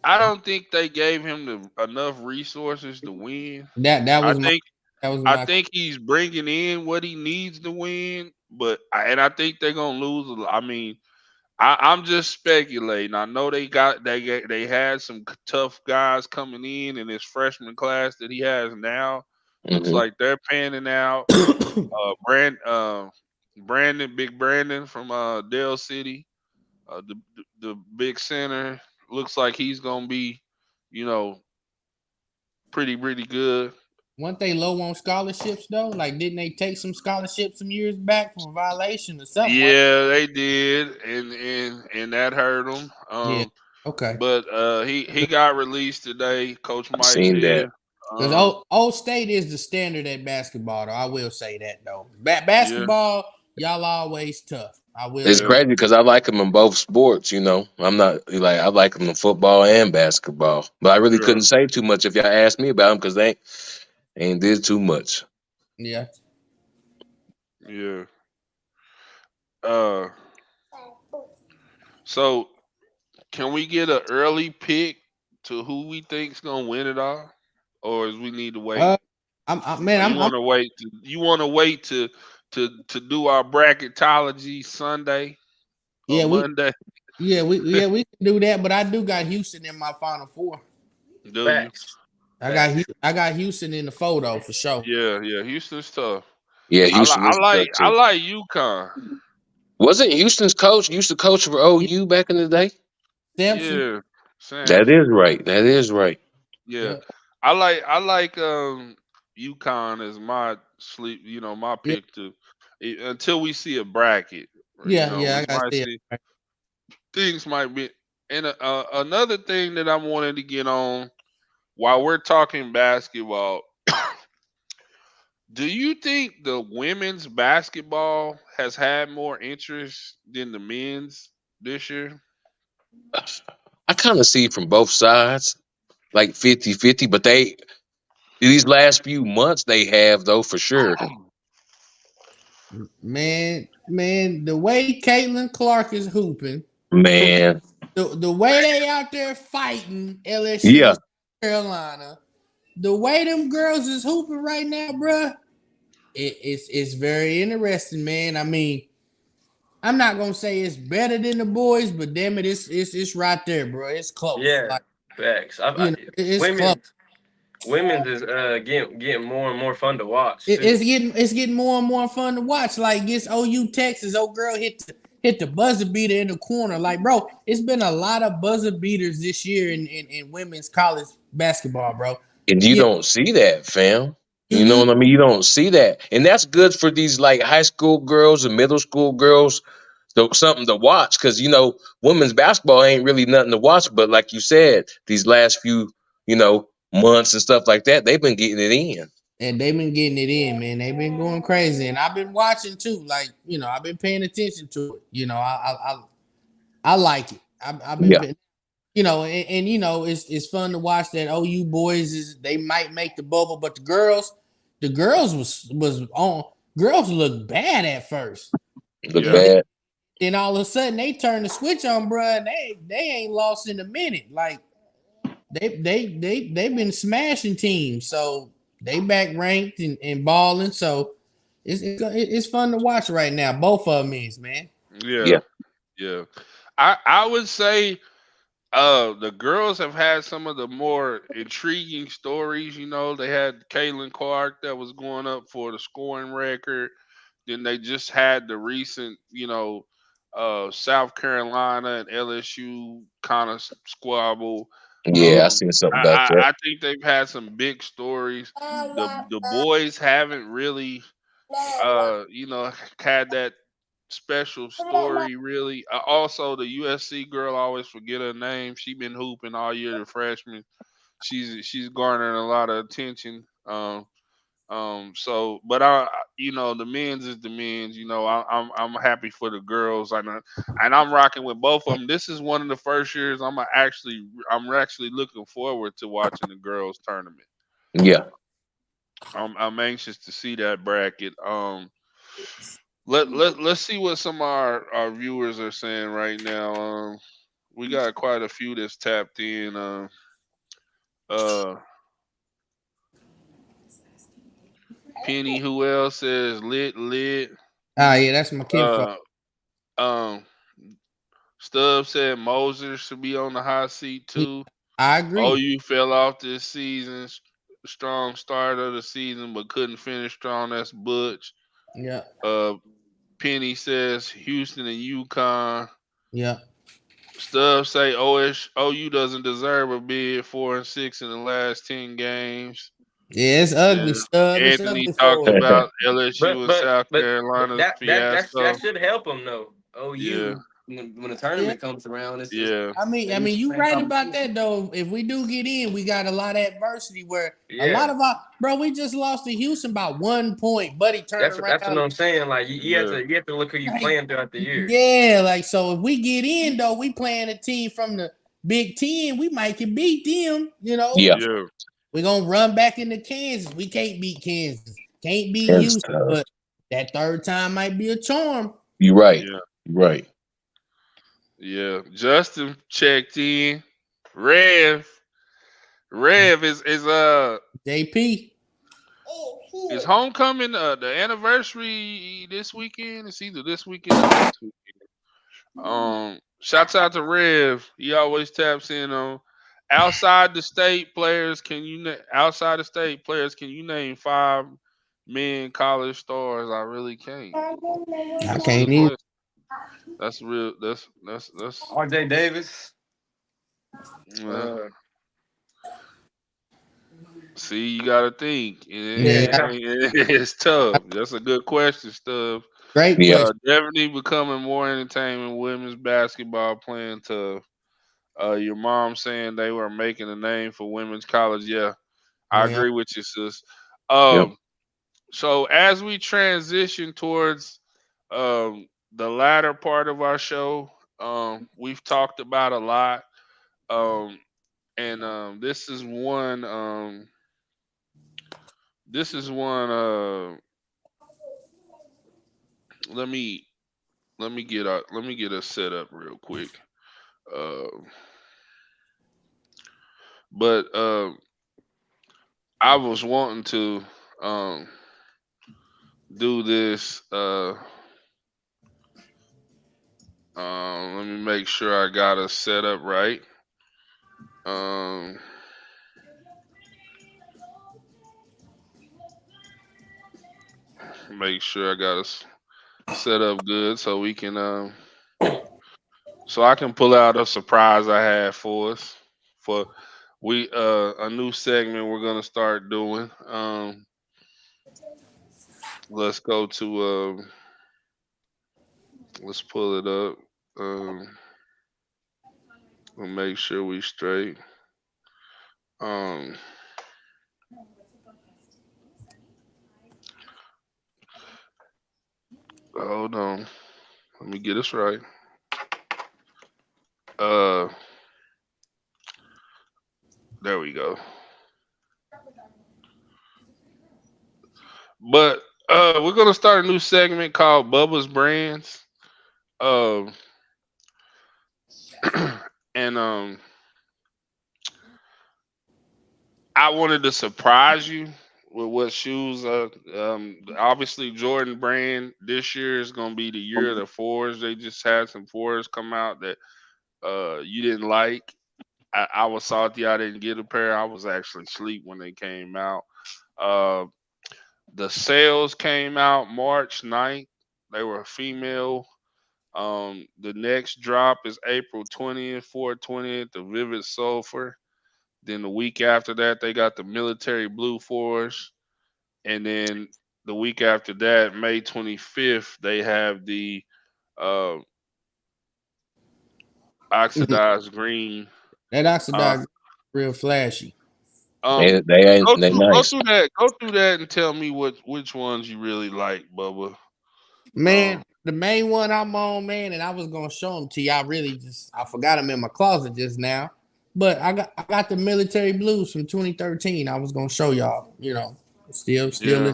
I don't think they gave him enough resources to win. That I was my think that was I my think he's bringing in what he needs to win, and I think they're gonna lose. I mean, I'm just speculating. I know they had some tough guys coming in this freshman class that he has now. Looks Hmm. like they're panning out. Brandon, Big Brandon from Dale City, the big center. Looks like he's gonna be, you know, pretty good. weren't they low on scholarships though? Like didn't they take some scholarships some years back from a violation or something? One Yeah, they did, and that hurt him. yeah. Okay. But he got released today. Coach I Mike seen that. did. Because Um, Old State is the standard at basketball, though. I will say that though. yeah, Basketball, y'all always tough. I will It's say. yeah, crazy because I like him in both sports. I'm not like I like him in football and basketball, but I really yeah, couldn't say too much if y'all asked me about him because they ain't did too much. Yeah. yeah. Uh, so can we get an early pick to who we think's gonna win it all, or is we need to wait? Uh, man, Or you want to wait? You want to wait to do our bracketology Sunday or yeah, Monday? we can do that. But I do got Houston in my Final Four. Do you? Facts. Facts. I got Houston in the photo for sure. Yeah, yeah. Houston's tough. Yeah, Houston is a tough I team. like UConn. Wasn't Houston's coach used to coach for Yeah, OU back in the day? Sampson. Yeah, That is Samson. right. That is right. Yeah, Yeah, I like UConn as my sleep. My yeah, pick to until we see a bracket. yeah. We I gotta might say it. see things might be. And another thing that I wanted to get on while we're talking basketball, do you think the women's basketball has had more interest than the men's this year? I kind of see it from both sides, like 50-50. But these last few months they have though for sure. Man, the way Caitlin Clark is hooping, Man, the way they out there fighting LSU yeah, and South Carolina, the way them girls is hooping right now, bruh, it's very interesting, man. I mean, I'm not gonna say it's better than the boys, but damn it, it's right there, bro. It's close. Yeah. Like Facts. it's close. Women, women's is getting more and more fun to watch It, too. it's getting more and more fun to watch. Like this OU Texas, old girl hit the buzzer beater in the corner. Like, bro, it's been a lot of buzzer beaters this year in women's college basketball, bro. and you Yeah, don't see that, fam. You know mm-hmm. what I mean? You don't see that, and that's good for these like high school girls and middle school girls. So something to watch because women's basketball ain't really nothing to watch. But like you said, these last few months and stuff like that, they've been getting it in. And they've been getting it in, man. They've been going crazy, and I've been watching too. Like, I've been paying attention to it. I like it. I've been, Yeah, and it's fun to watch that OU boys is they might make the bubble, but the girls was on. Girls looked bad at first, look and Yeah, bad. then all of a sudden they turn the switch on, bruh, and they ain't lost in a minute. Like they've been smashing teams, so they back ranked and balling. So it's fun to watch right now. Both of them is, man. yeah, Yeah, yeah. I would say the girls have had some of the more intriguing stories. They had Caitlin Clark that was going up for the scoring record. Then they just had the recent, South Carolina and LSU kind of squabble. yeah, I seen something about that. I think they've had some big stories. The boys haven't really, had that special story really. Also, the USC girl, I always forget her name. She been hooping all year, the freshman. She's garnering a lot of attention. So, but the men's is the men's. I'm happy for the girls, and I'm rocking with both of them. This is one of the first years I'm actually looking forward to watching the girls tournament. Yeah, I'm anxious to see that bracket. Let's see what some of our viewers are saying right now. we got quite a few that's tapped in. Uh, Penny, who else says lit? Ah, yeah, that's my kinfolk. Uh, um, Stubb said Moser should be on the hot seat Yeah, too. I Oh, agree. you fell off this season. Strong start of the season, but couldn't finish strong. That's Butch. Yeah, Uh, Penny says Houston and UConn. yeah, Stubbs say OU doesn't deserve a bid 4-6 in the last 10 games. yeah. It's ugly Then stuff. It's Anthony ugly talked for us. about LSU But and but South but but Carolina's that fiasco. should help them though. Yeah, OU when the Yeah, tournament comes around, it's yeah, I they mean, use the you same right about competition. that though. If we do get in, we got a lot of adversity where a lot Yeah, of our bro, we just lost to Houston by 1 point. Buddy turned that's what around. I'm saying. Like yeah, you have to look who you Like, playing throughout the year. yeah, like so if we get in though, we playing a team from the Big Ten, we might can beat them, you know. Yeah, yeah, We're gonna run back into Kansas. We can't beat Kansas, can't beat Kansas Houston, tough. but that third time might be a charm. You right. yeah, You right. yeah. Justin checked in. Rev, Rev JP. is homecoming the anniversary this weekend. It's either this weekend or next week. Shouts out to Rev. He always taps in on outside the state players. Outside the state players? Can you name 5 men college stars? I really can't. I That's a good can't even. question. That's real. That's. RJ Davis. Uh, Uh, see, you gotta think. Yeah, yeah. It's tough. That's a good question, Stuff. great Yeah. question. Definitely becoming more entertainment. Women's basketball playing tough. Your mom saying they were making a name for women's college. Yeah, I Yeah, agree with you, sis. Yep. Um, so as we transition towards the latter part of our show, we've talked about a lot, um, and this is one. This is one. Let me let me get us set up real quick. Uh, but I was wanting to um, do this. Let me make sure I got us set up right. Um, make sure I got us set up good so we can so I can pull out a surprise I had for us for we a new segment we're gonna start doing. Let's go to let's pull it up. We'll make sure we straight. Um, hold on. Let me get this right. Uh, there we go. But we're gonna start a new segment called Bubba's Brands. Um, and I wanted to surprise you with what shoes. Obviously Jordan brand this year is gonna be the year of the fours. They just had some fours come out that you didn't like. I was salty I didn't get a pair. I was actually asleep when they came out. Uh, the sales came out March 9th. They were female. The next drop is April 20th, 4/20th, the Vivid Sulfur. Then the week after that, they got the Military Blue Force. And then the week after that, May 25th, they have the uh, oxidized green. that Uh, oxidized real flashy. um, They ain't they nice. go through that, and tell me which ones you really like, Bubba. Man, Um, the main one I'm on, man, and I was gonna show them to you. I really just I forgot them in my closet just now. But I got the military blues from 2013. I was gonna show y'all. You know, yeah,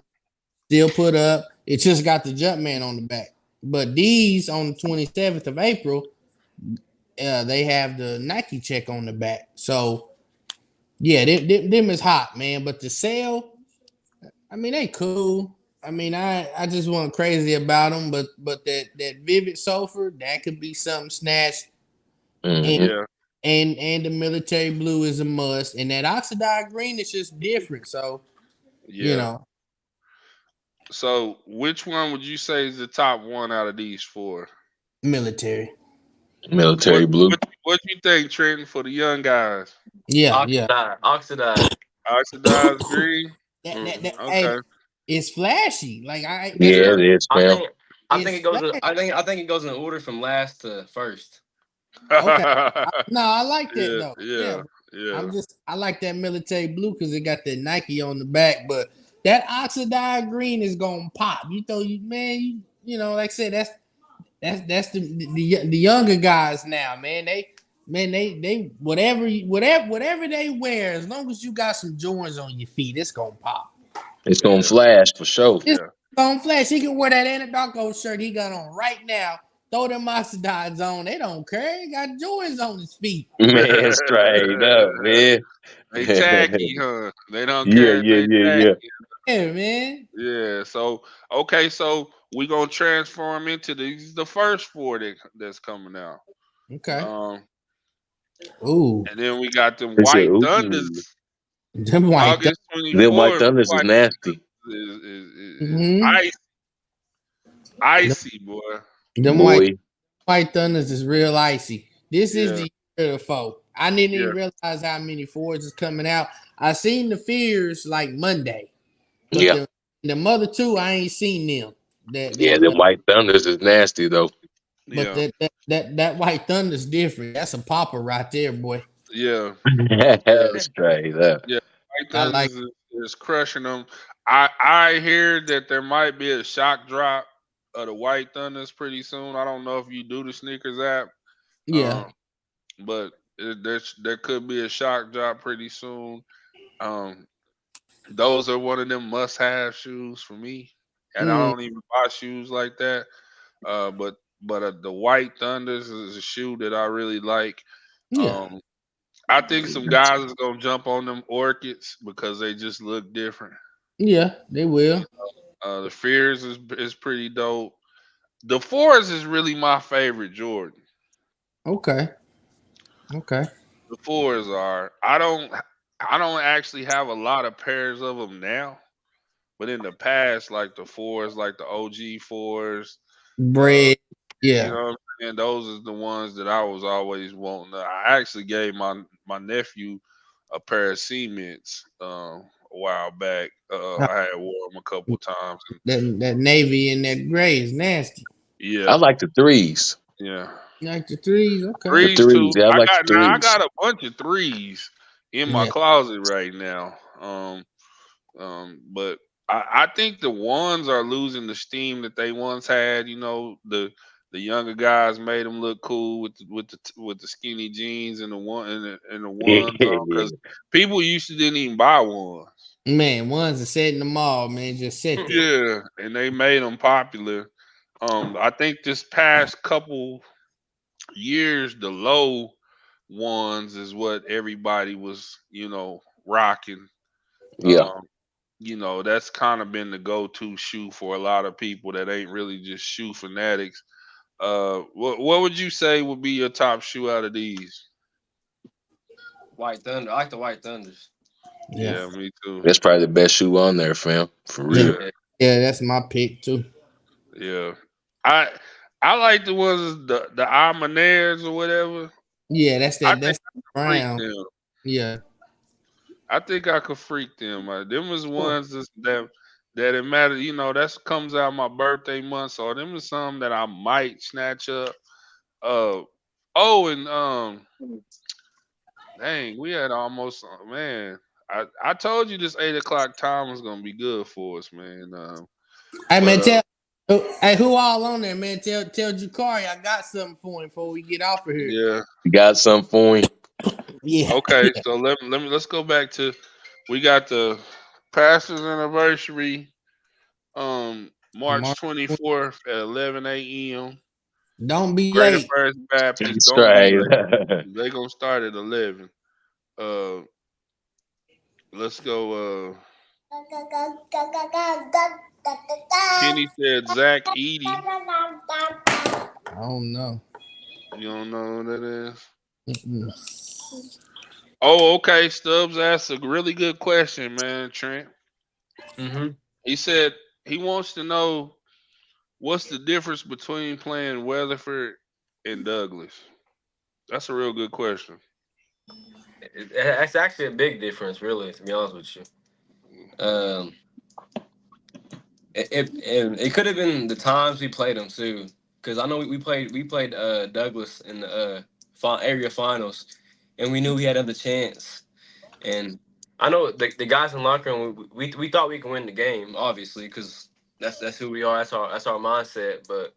still put up. It just got the Jumpman on the back. But these on the 27th of April, they have the Nike check on the back. So yeah, them is hot, man. But the sale, I mean, they cool. I mean, I just wasn't crazy about them, but that Vivid Sulfur that could be something snatched, and Hmm. Yeah, and the military blue is a must, and that oxidized green is just different. So you yeah. know, So, which one would you say is the top one out of these four? military. Military blue. What you think, Trenton, for the young guys? Yeah, yeah. Oxidized. Oxidized. Oxidized green. That Mm-hmm. hey, Okay. it's flashy. Like I that's Yeah, Yeah. what it is, I fam. think I think it's it goes in, flash. I think it goes in order from last to first. Okay. No, I like that Yeah, though. Yeah, yeah, but yeah, I like that military blue because it got that Nike on the back. But that oxidized green is gonna pop. You throw you man, you know, like I said, that's the younger guys now, man. They whatever they wear, as long as you got some joints on your feet, it's gonna pop. It's gonna yeah, flash for sure. It's yeah. gonna flash. He can wear that Anadarko shirt he got on right now. Throw them oxidides on. They don't care. He got joints on his feet. Man, straight up, man. They Yeah, tacky, huh? They don't yeah, care if they yeah, yeah. tacky. Yeah, man. Yeah. So okay, so we gonna transform into the first four that's coming out. Okay. Um, Ooh, and then we got them They said, White Thunders. ooh, them white. August them white 24th. thunders is White nasty, is Mm-hmm. Them, icy, boy. them boy. white thunders is real icy. This is Yeah, the year of the foe. I didn't yeah, even realize how many Fords is coming out. I seen the fears like Monday, but Yeah, the mother two I ain't seen them. yeah, them white thunders is nasty though. But yeah, that white thunder's different. That's a popper right there, boy. yeah, yeah, Straight up. yeah. White I like. Thunders is crushing them. I hear that there might be a shock drop of the White Thunders pretty soon. I don't know if you do the sneakers app, Yeah. um, but there could be a shock drop pretty soon. Um, those are one of them must-have shoes for me, and I Mm, don't even buy shoes like that. But the White Thunders is a shoe that I really like. yeah. Um, I think some guys is gonna jump on them orchids because they just look different. Yeah. They will. The Fears is pretty dope. The Fours is really my favorite Jordan. Okay. Okay. The Fours are. I don't actually have a lot of pairs of them now, but in the past, like the Fours, like the OG Fours, uh, Bread. you Yeah. know what I'm saying? Those are the ones that I was always wanting. I actually gave my nephew a pair of cements a while back. I had wore them a couple times, and That navy and that gray is nasty. I yeah, like the threes. yeah. You like the threes? Okay. The Threes too. threes. Yeah, I like the I threes. got a bunch of threes in my Yeah. closet right now. But I think the ones are losing the steam that they once had. You know, the younger guys made them look cool with the skinny jeans and the ones on because people used to didn't even buy ones. Man, ones are set in the mall, man. Just sit there. Yeah, and they made them popular. I think this past couple years, the low ones is what everybody was, rocking. Yeah. Um, that's kind of been the go-to shoe for a lot of people that ain't really just shoe fanatics. What would you say would be your top shoe out of these? White Thunder. I like the White Thunders. Yeah. Yeah, me too. That's probably the best shoe on there, fam. For Yeah. real. Yeah. Yeah, that's my pick too. Yeah, I I like the ones the Almanaires or whatever. Yeah, I think that's I could freak brown. them. Yeah. I think I could freak them. Them was ones that it matter. That's comes out my birthday month. So them is some that I might snatch up. Uh and dang, we had almost man. I told you this 8 o'clock time was gonna be good for us, man. Hey But man, hey, who all on there, man? Tell Jakari I got something for him before we get off of here. yeah, You got something for him? Yeah. okay. So let's go back to we got the pastor's anniversary. March March 24th at 11 a.m. Don't be Greater late. First Baptist. That's Don't be right. late. They gonna start at 11. Uh, let's go. Kenny said Zach Eady. I don't know. You don't know who that is? Mm-mm. Oh, okay. Stubbs asked a really good question, man. Trent. Mm-hmm. He said he wants to know what's the difference between playing Weatherford and Douglas. That's a real good question. It's actually a big difference, really, to be honest with you. Um, it could have been the times we played them too, because I know we played Douglas in the area finals, and we knew we had other chance. And I know the guys in the locker room, we thought we could win the game, obviously, because that's who we are. That's our mindset. But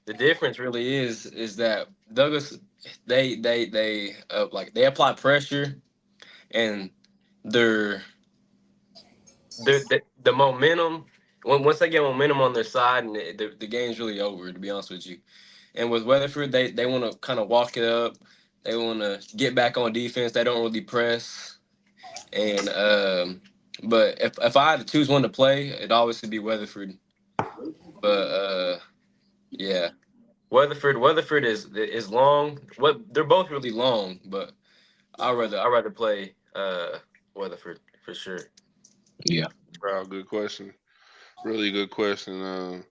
the difference really is that Douglas, they like they apply pressure, and their the momentum. Once they get momentum on their side, and the game's really over. To be honest with you, and with Weatherford, they want to kind of walk it up. They want to get back on defense. They don't really press. And but if I had to choose one to play, it'd obviously be Weatherford. But yeah, Weatherford is long. What they're both really long, but I rather play Weatherford for sure. Yeah. Wow, good question. Really good question.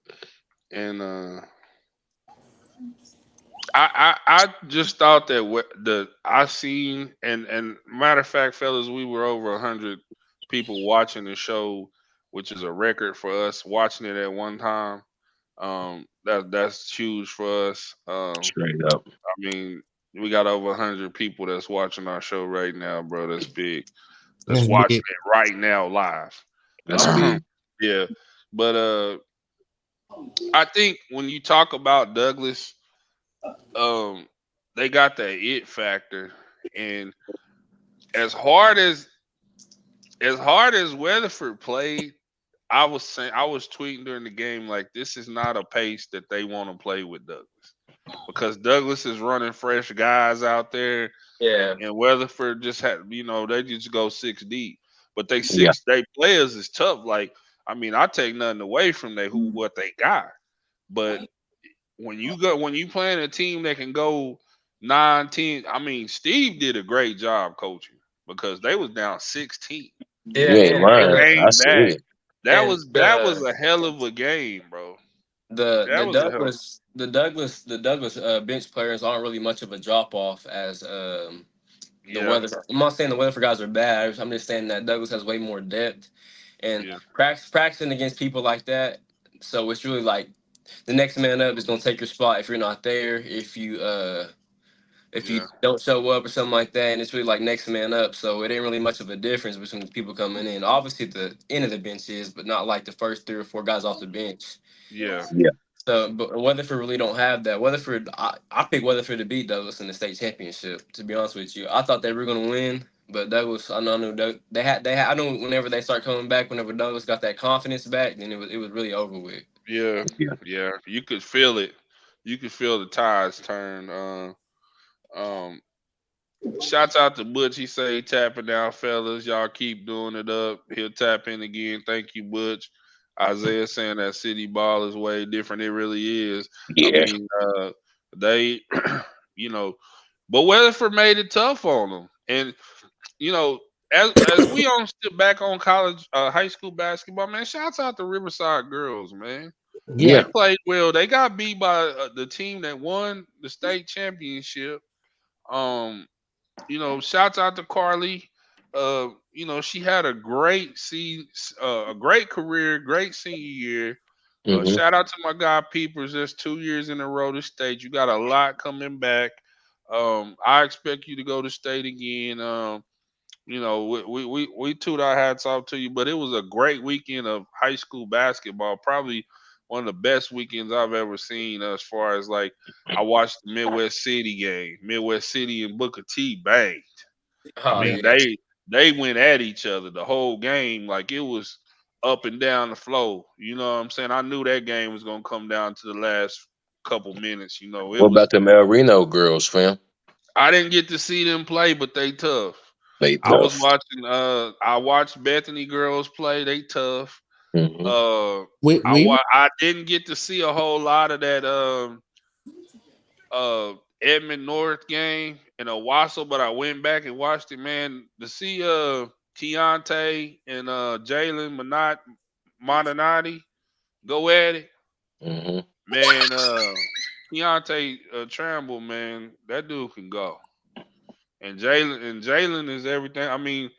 And I just thought that what the I seen and matter of fact, fellas, we were over 100 people watching the show, which is a record for us watching it at one time. That's huge for us. Straight up. I mean, we got over 100 people that's watching our show right now, bro. That's big. That's That's watching big. it right now live. That's big. Yeah, but I think when you talk about Douglas, um, they got that it factor, and as hard as Weatherford played, I was tweeting during the game like this is not a pace that they want to play with Douglas because Douglas is running fresh guys out there, Yeah, and Weatherford just had they just go 6 deep, but Yeah. they players is tough. Like I mean, I take nothing away from what they got, but when you playing a team that can go 9-10, I mean Steve did a great job coaching because they was down 16 yeah, Yeah, and and man. I came see back. it. and That was a hell of a game, bro. the That was a hell. Douglas bench players aren't really much of a drop off as the Yeah, weather. I'm not saying the weather for guys are bad. I'm just saying that Douglas has way more depth and yeah, practicing against people like that. So it's really like the next man up is gonna take your spot if you're not there. If you yeah, don't show up or something like that, and it's really like next man up. So it ain't really much of a difference between the people coming in. Obviously, the end of the bench is, but not like the first three or four guys off the bench. yeah, Yeah. So, but Weatherford really don't have that. I picked Weatherford to beat Douglas in the state championship. To be honest with you, I thought they were gonna win, but Douglas, I knew they had. I knew whenever they start coming back, whenever Douglas got that confidence back, then it was really over with. yeah, Yeah. yeah. You could feel it. You could feel the tides turn. Um, Shouts out to Butch. He say he tapping down, fellas. Y'all keep doing it up. He'll tap in again. Thank you, Butch. Isaiah saying that City Ball is way different. It really is. I Yeah. mean, they, you know, but Weatherford made it tough on them, and you know, as we on sit back on college, high school basketball, man. Shouts out to Riverside girls, man. They Yeah. Yeah. played well. They got beat by the team that won the state championship. Um, shouts out to Carly. She had a great career, great senior year. Hmm. Shout out to my guy Peepers. That's 2 years in a row to state. You got a lot coming back. I expect you to go to state again. We toot our hats off to you, but it was a great weekend of high school basketball. Probably one of the best weekends I've ever seen as far as like I watched the Midwest City game. Midwest City and Booker T banged. I Oh Yeah. mean, yeah, they went at each other the whole game. Like it was up and down the flow. You know what I'm saying? I knew that game was gonna come down to the last. couple minutes. You know, it What was. about them El Reno girls, fam? I didn't get to see them play, but they tough. They I was tough. watching. I watched Bethany girls play. They tough. Hmm. I didn't get to see a whole lot of that. Uh Edmond North game in Owasso, but I went back and watched it, man. To see Keontae and Jalen Montanati go at it. Hmm. Man, Keontae Tramble, man, that dude can go. And Jalen is everything. I mean,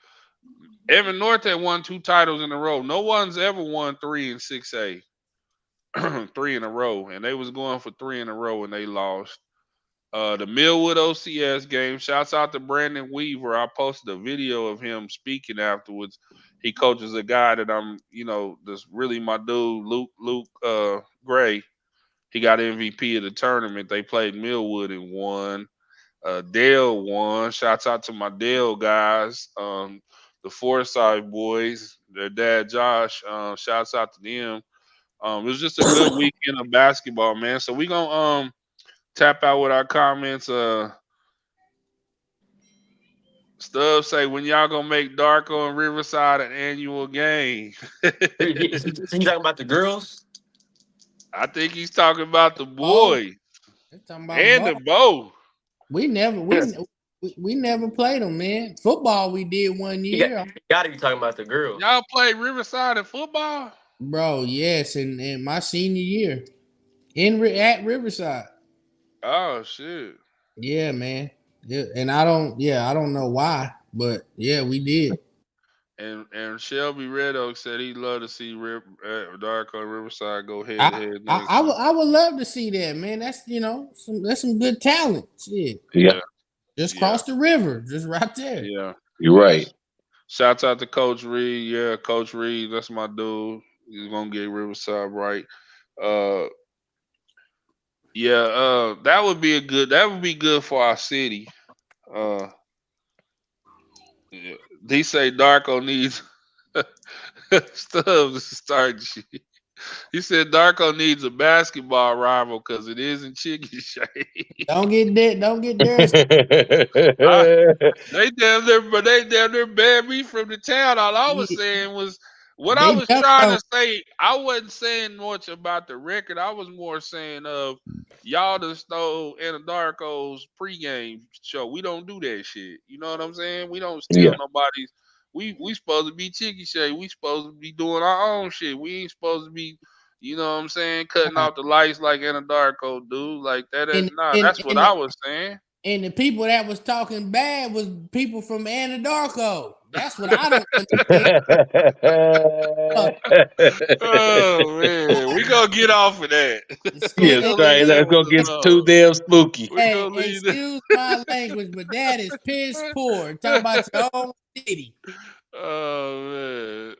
Evan North had won 2 titles in a row. No one's ever won 3 and 6A, 3 in a row, and they was going for 3 in a row and they lost. The Millwood OCS game. Shouts out to Brandon Weaver. I posted a video of him speaking afterwards. He coaches a guy that that's really my dude, Luke Gray. He got MVP of the tournament. They played Millwood and won. Dale won. Shouts out to my Dale guys. The Forsyth boys, their dad Josh. Shouts out to them. It was just a good weekend of basketball, man. So we gonna tap out with our comments. Stubbs say when y'all gonna make Darko and Riverside an annual game. You talking about the girls? I think he's talking about the Oh, boy they're talking about and the ball. bow. We never we never played them, man. Football we did one You year, gotta be talking about the girls. Y'all play Riverside in football? bro. Yes, in my senior year at Riverside. Oh shit. Yeah, man. Yeah, and I don't know why, but yeah, we did. And Shelby Red Oak said he'd love to see Darko and Riverside go head to head next year. I would love to see that, man. That's that's some good talent. Shit. Yeah, Yeah, Just yeah, cross the river, just right there. yeah, you're yeah. right. Shouts out to Coach Reed. Yeah, Coach Reed, that's my dude. He's gonna get Riverside right. Uh yeah, that would be good for our city. Uh yeah. They say Darko needs Stubbs to start shit. He said Darko needs a basketball rival because it isn't chicken shade. Don't get there. Don't get there. I, they damn near banned me from the town. All I was Yeah, saying was what I they was dunked trying on. to say. I wasn't saying much about the record. I was more saying of y'all just stole Anadarko's pregame show. We don't do that shit. You know what I'm saying? We don't steal Yeah, nobody's. We supposed to be chicken shade. We supposed to be doing our own shit. We ain't supposed to be, you know what I'm saying, cutting Right. off the lights like Anadarko do. Like that. And Nah, and that's what and I the, was saying. and the people that was talking bad was people from Anadarko. That's what I don't understand. Uh, Oh man, we gonna get off of that. We excuse, yes, gonna leave right. that That's excuse, gonna one get too alone. damn spooky. We hey, gonna leave that. excuse my language, but that is piss poor. Talk about your own city. Oh man.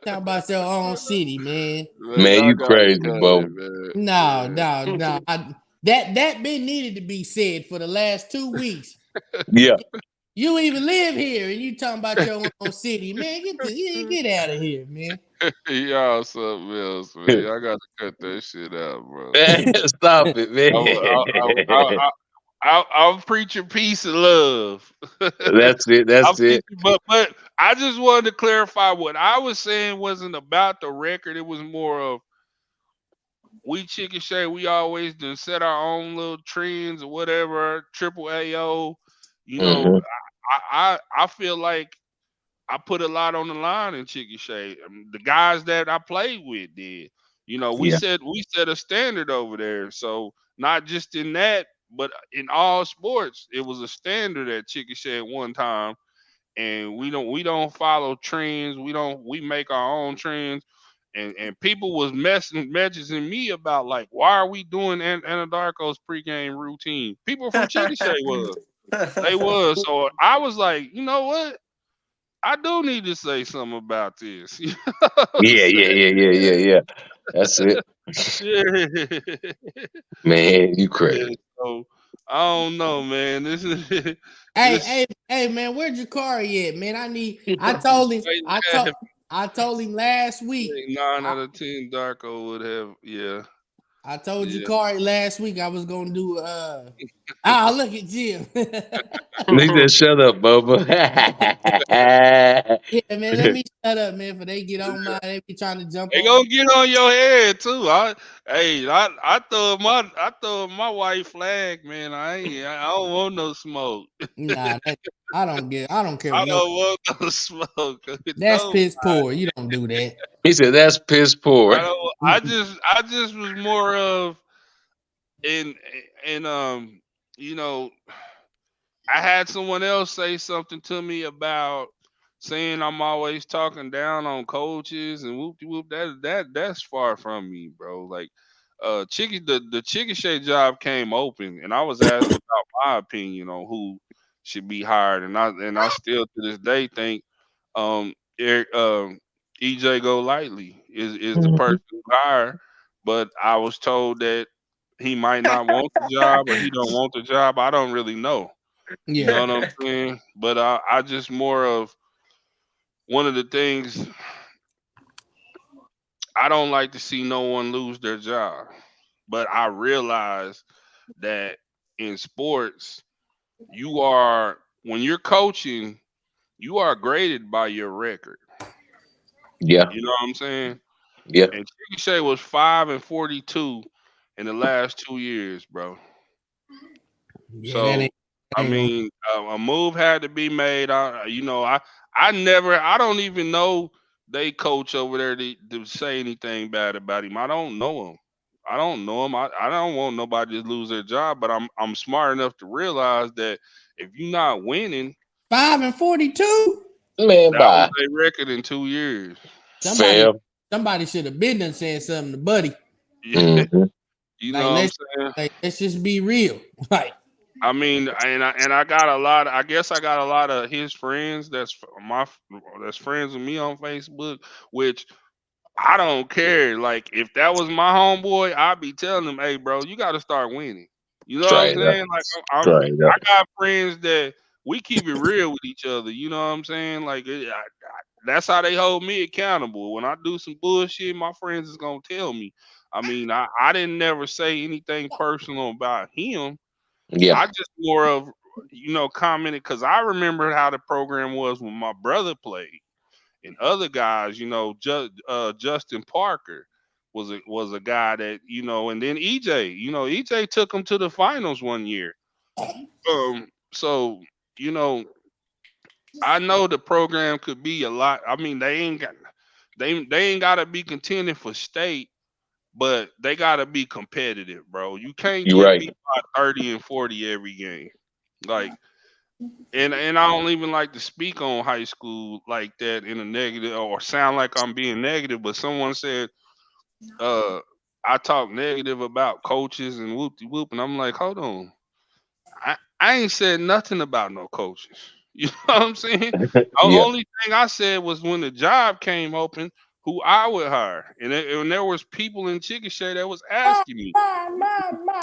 Talk about your own city, man. Man, Man, y'all you got it crazy, coming, Bo. man. No, no, no. That been needed to be said for the last 2 weeks. Yeah. You even live here and you talking about your own city, man. Get out of here, man. Y'all something else, man. Y'all got to cut that shit out, bro. Stop it, I, man. I'm preaching peace and love. That's it. I'm That's it. teaching, but I just wanted to clarify what I was saying wasn't about the record. It was more of we chicken shade. We always done set our own little trends or whatever. Triple AO, you know. Hmm. I feel like I put a lot on the line in chicken shade. The guys that I played with did. You know, Yeah. we set a standard over there. So not just in that, but in all sports, it was a standard at chicken shed one time, and we don't follow trends. We make our own trends. And people was messaging me about like why are we doing Anadarko's pregame routine? People from Chicken Shay was. They was. So I was like, you know what? I do need to say something about this. You know what I'm Yeah. Yeah. saying? Yeah. Yeah. Yeah. Yeah. That's it. Yeah. Man, you Yeah. crazy. So I don't know, man. This is Hey, this hey, man, where's Jakari at, man? I told him, I told him last week. 9 out of 10 Darko would have, yeah. I told you, Yeah. Corey, last week I was gonna do. Ah, look at Jim. He said, "Shut up, Bubba." Yeah, man, let me shut up, man. For they get on my, they be trying to jump They on gonna me. get on your head too. I throw my white flag, man. I don't want no smoke. Nah, I don't care I what no. don't want no smoke with That's nobody. piss poor. You don't do that. He said, "That's piss poor." I don't. I just was more of in in you know I had someone else say something to me about saying I'm always talking down on coaches and whoop de whoop. That's far from me, bro. Like, the chicken shake job came open, and I was asked about my opinion on who should be hired, and I still to this day think Eric EJ Go Lightly is the Mhm. person to hire, but I was told that he might not want the job or he don't want the job. I don't really know. You know Yeah, what I'm saying? But I just more of one of the things I don't like to see no one lose their job. But I realize that in sports, you are when you're coaching, you are graded by your record. Yeah, You know what I'm saying? yeah, And Chicken Shay was 5-42 in the last 2 years, bro. yeah, So that I ain't gonna. mean, a move had to be made. I don't even know they coach over there to say anything bad about him. I don't know him. I don't know him. I don't want nobody to lose their job, but I'm smart enough to realize that if you're not winning, 5-42. man. that was Bye, their record in 2 years. Somebody, fam. somebody should have been done saying something to Buddy. Yeah, Hmm. you know Like what I'm let's, saying. like let's just be real. Like I mean, and I got a lot. I guess I got a lot of his friends that's friends with me on Facebook, which I don't care. Like if that was my homeboy, I'd be telling him, "Hey, bro, you got to start winning." You know what I'm Straight up, saying? Like straight I up. got friends that we keep it real with each other. You know what I'm saying? Like that's how they hold me accountable. When I do some bullshit, my friends is gonna tell me. I mean, I didn't never say anything personal about him. Yeah, I just more of commented because I remember how the program was when my brother played and other guys. Justin Parker was a guy that and then EJ. EJ took him to the finals one year. So you know, I know the program could be a lot. I mean, they ain't got to be contending for state, but they got to be competitive, bro. You can't you get right. beat by 30 and 40 every game. Like, and I don't even like to speak on high school like that in a negative or sound like I'm being negative, but someone said uh I talk negative about coaches and whoop de whoop, and I'm like, hold on. I ain't said nothing about no coaches. You know what I'm saying? The Yeah, only thing I said was when the job came open, who I would hire. And there was people in Chickasha that was asking me,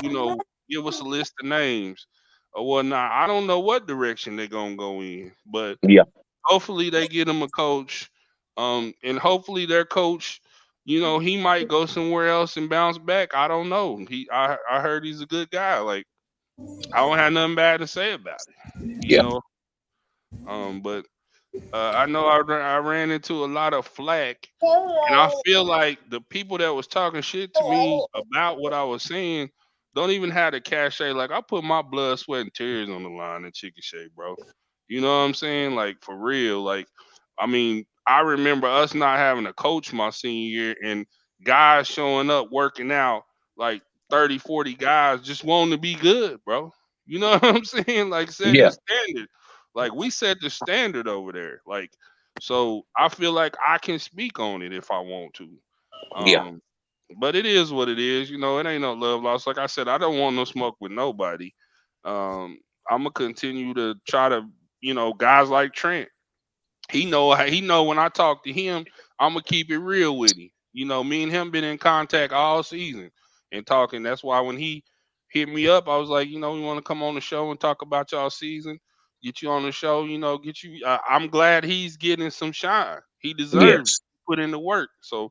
you know, give us a list of names or whatnot. I don't know what direction they're gonna go in, but yeah, hopefully they get him a coach. And hopefully their coach, he might go somewhere else and bounce back. I don't know. I heard he's a good guy. Like I don't have nothing bad to say about it. You yeah, know. But I know I ran into a lot of flack, and I feel like the people that was talking shit to me about what I was saying don't even have the cachet. Like I put my blood, sweat, and tears on the line in Chicken Shake, bro. You know what I'm saying? Like for real. Like I mean, I remember us not having a coach my senior year and guys showing up working out like 30, 40 guys just wanting to be good, bro. You know what I'm saying? Like setting the yeah, standard. Like we set the standard over there. Like so I feel like I can speak on it if I want to. yeah, Um, but it is what it is. It ain't no love lost. Like I said, I don't want no smoke with nobody. Um, I'm gonna continue to try to, guys like Trent. He know when I talk to him, I'm gonna keep it real with him. Me and him been in contact all season and talking. That's why when he hit me up, I was like, we want to come on the show and talk about y'all season. Get you on the show, get you. I'm glad he's getting some shine. He deserves it. yes. Put in the work. So,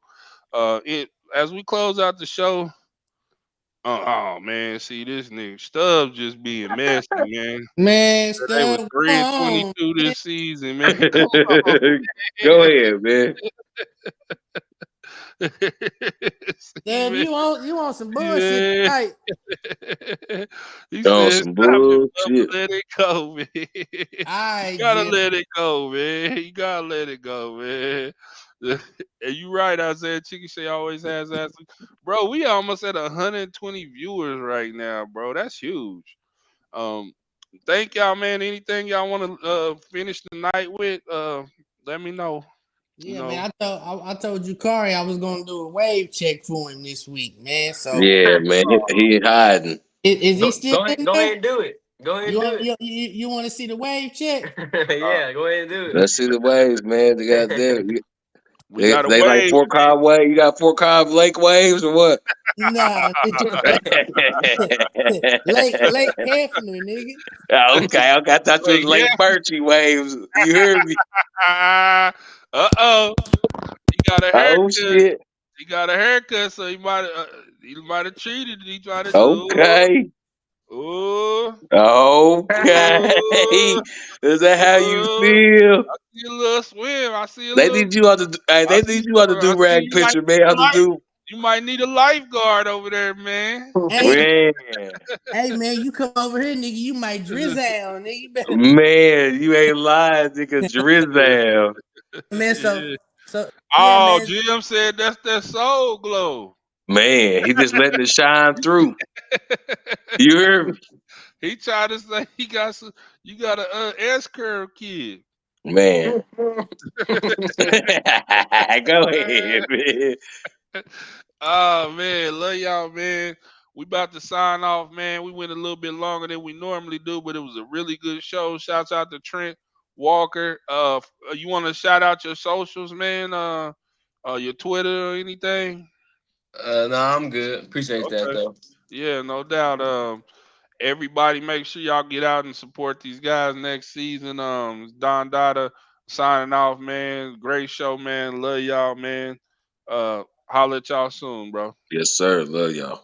it as we close out the show, Oh, man, see this nigga Stubbs just being messy, man. Man, They were Stub, come three and on, 22 man. this season, man. Come Go ahead, man. on. See, Stub, man. you want some bullshit Yeah. tonight. He On said, some "Stop it, bullshit. Bubba. Let it go, man. You I gotta Jim. let it go, man. You gotta let it go, man." And you right, Isaiah Chicken Shay always has asked, bro. We almost at 120 viewers right now, bro. That's huge. Um, thank y'all, man. Anything y'all want to finish the night with, let me know. You Yeah, man. know, I told you, Kari, I was gonna do a wave check for him this week, man. So Yeah, man. He hiding. is he Go still go ahead, in go there? ahead and do it. Go ahead and You do want it. you want to see the wave check? uh, Yeah, go ahead and Let's see the waves, man. They got them. we They, got a they like wave. Fort Cobb wave. You got Fort Cobb Lake waves or what? Nah, do Lake Hefner, nigga. Okay, okay. I thought you was Like, yeah. Lake Birchie waves. You heard me? Uh-oh. He got a Oh haircut. shit. He got a haircut, so he might have cheated. He tried to Okay. oh, Okay. oh, Is that how you oh. feel? I see a little swim. I see a They little. need you on the. Hey, I they see. need you on the I do see. rag picture, man. How to do? You might need a lifeguard over there, man. Hey, Man, hey, man, you come over here, nigga. You might drizzle, nigga. You better, man, you ain't lying, nigga. Drizzle. man. So, Yeah. so yeah, Oh, man. Jim said that's that soul glow. Man, he just letting it shine through. You hear me? He tried to say he got some. You got a S curve kid. Man. Go ahead, man. Oh man, love y'all, man. We about to sign off, man. We went a little bit longer than we normally do, but it was a really good show. Shouts out to Trent Walker. You want to shout out your socials, man? Your Twitter or anything? No, I'm good. Appreciate that Okay. though. Yeah, no doubt. Everybody, make sure y'all get out and support these guys next season. It's Don Dada signing off, man. Great show, man. Love y'all, man. Holler at y'all soon, bro. Yes, sir. Love y'all.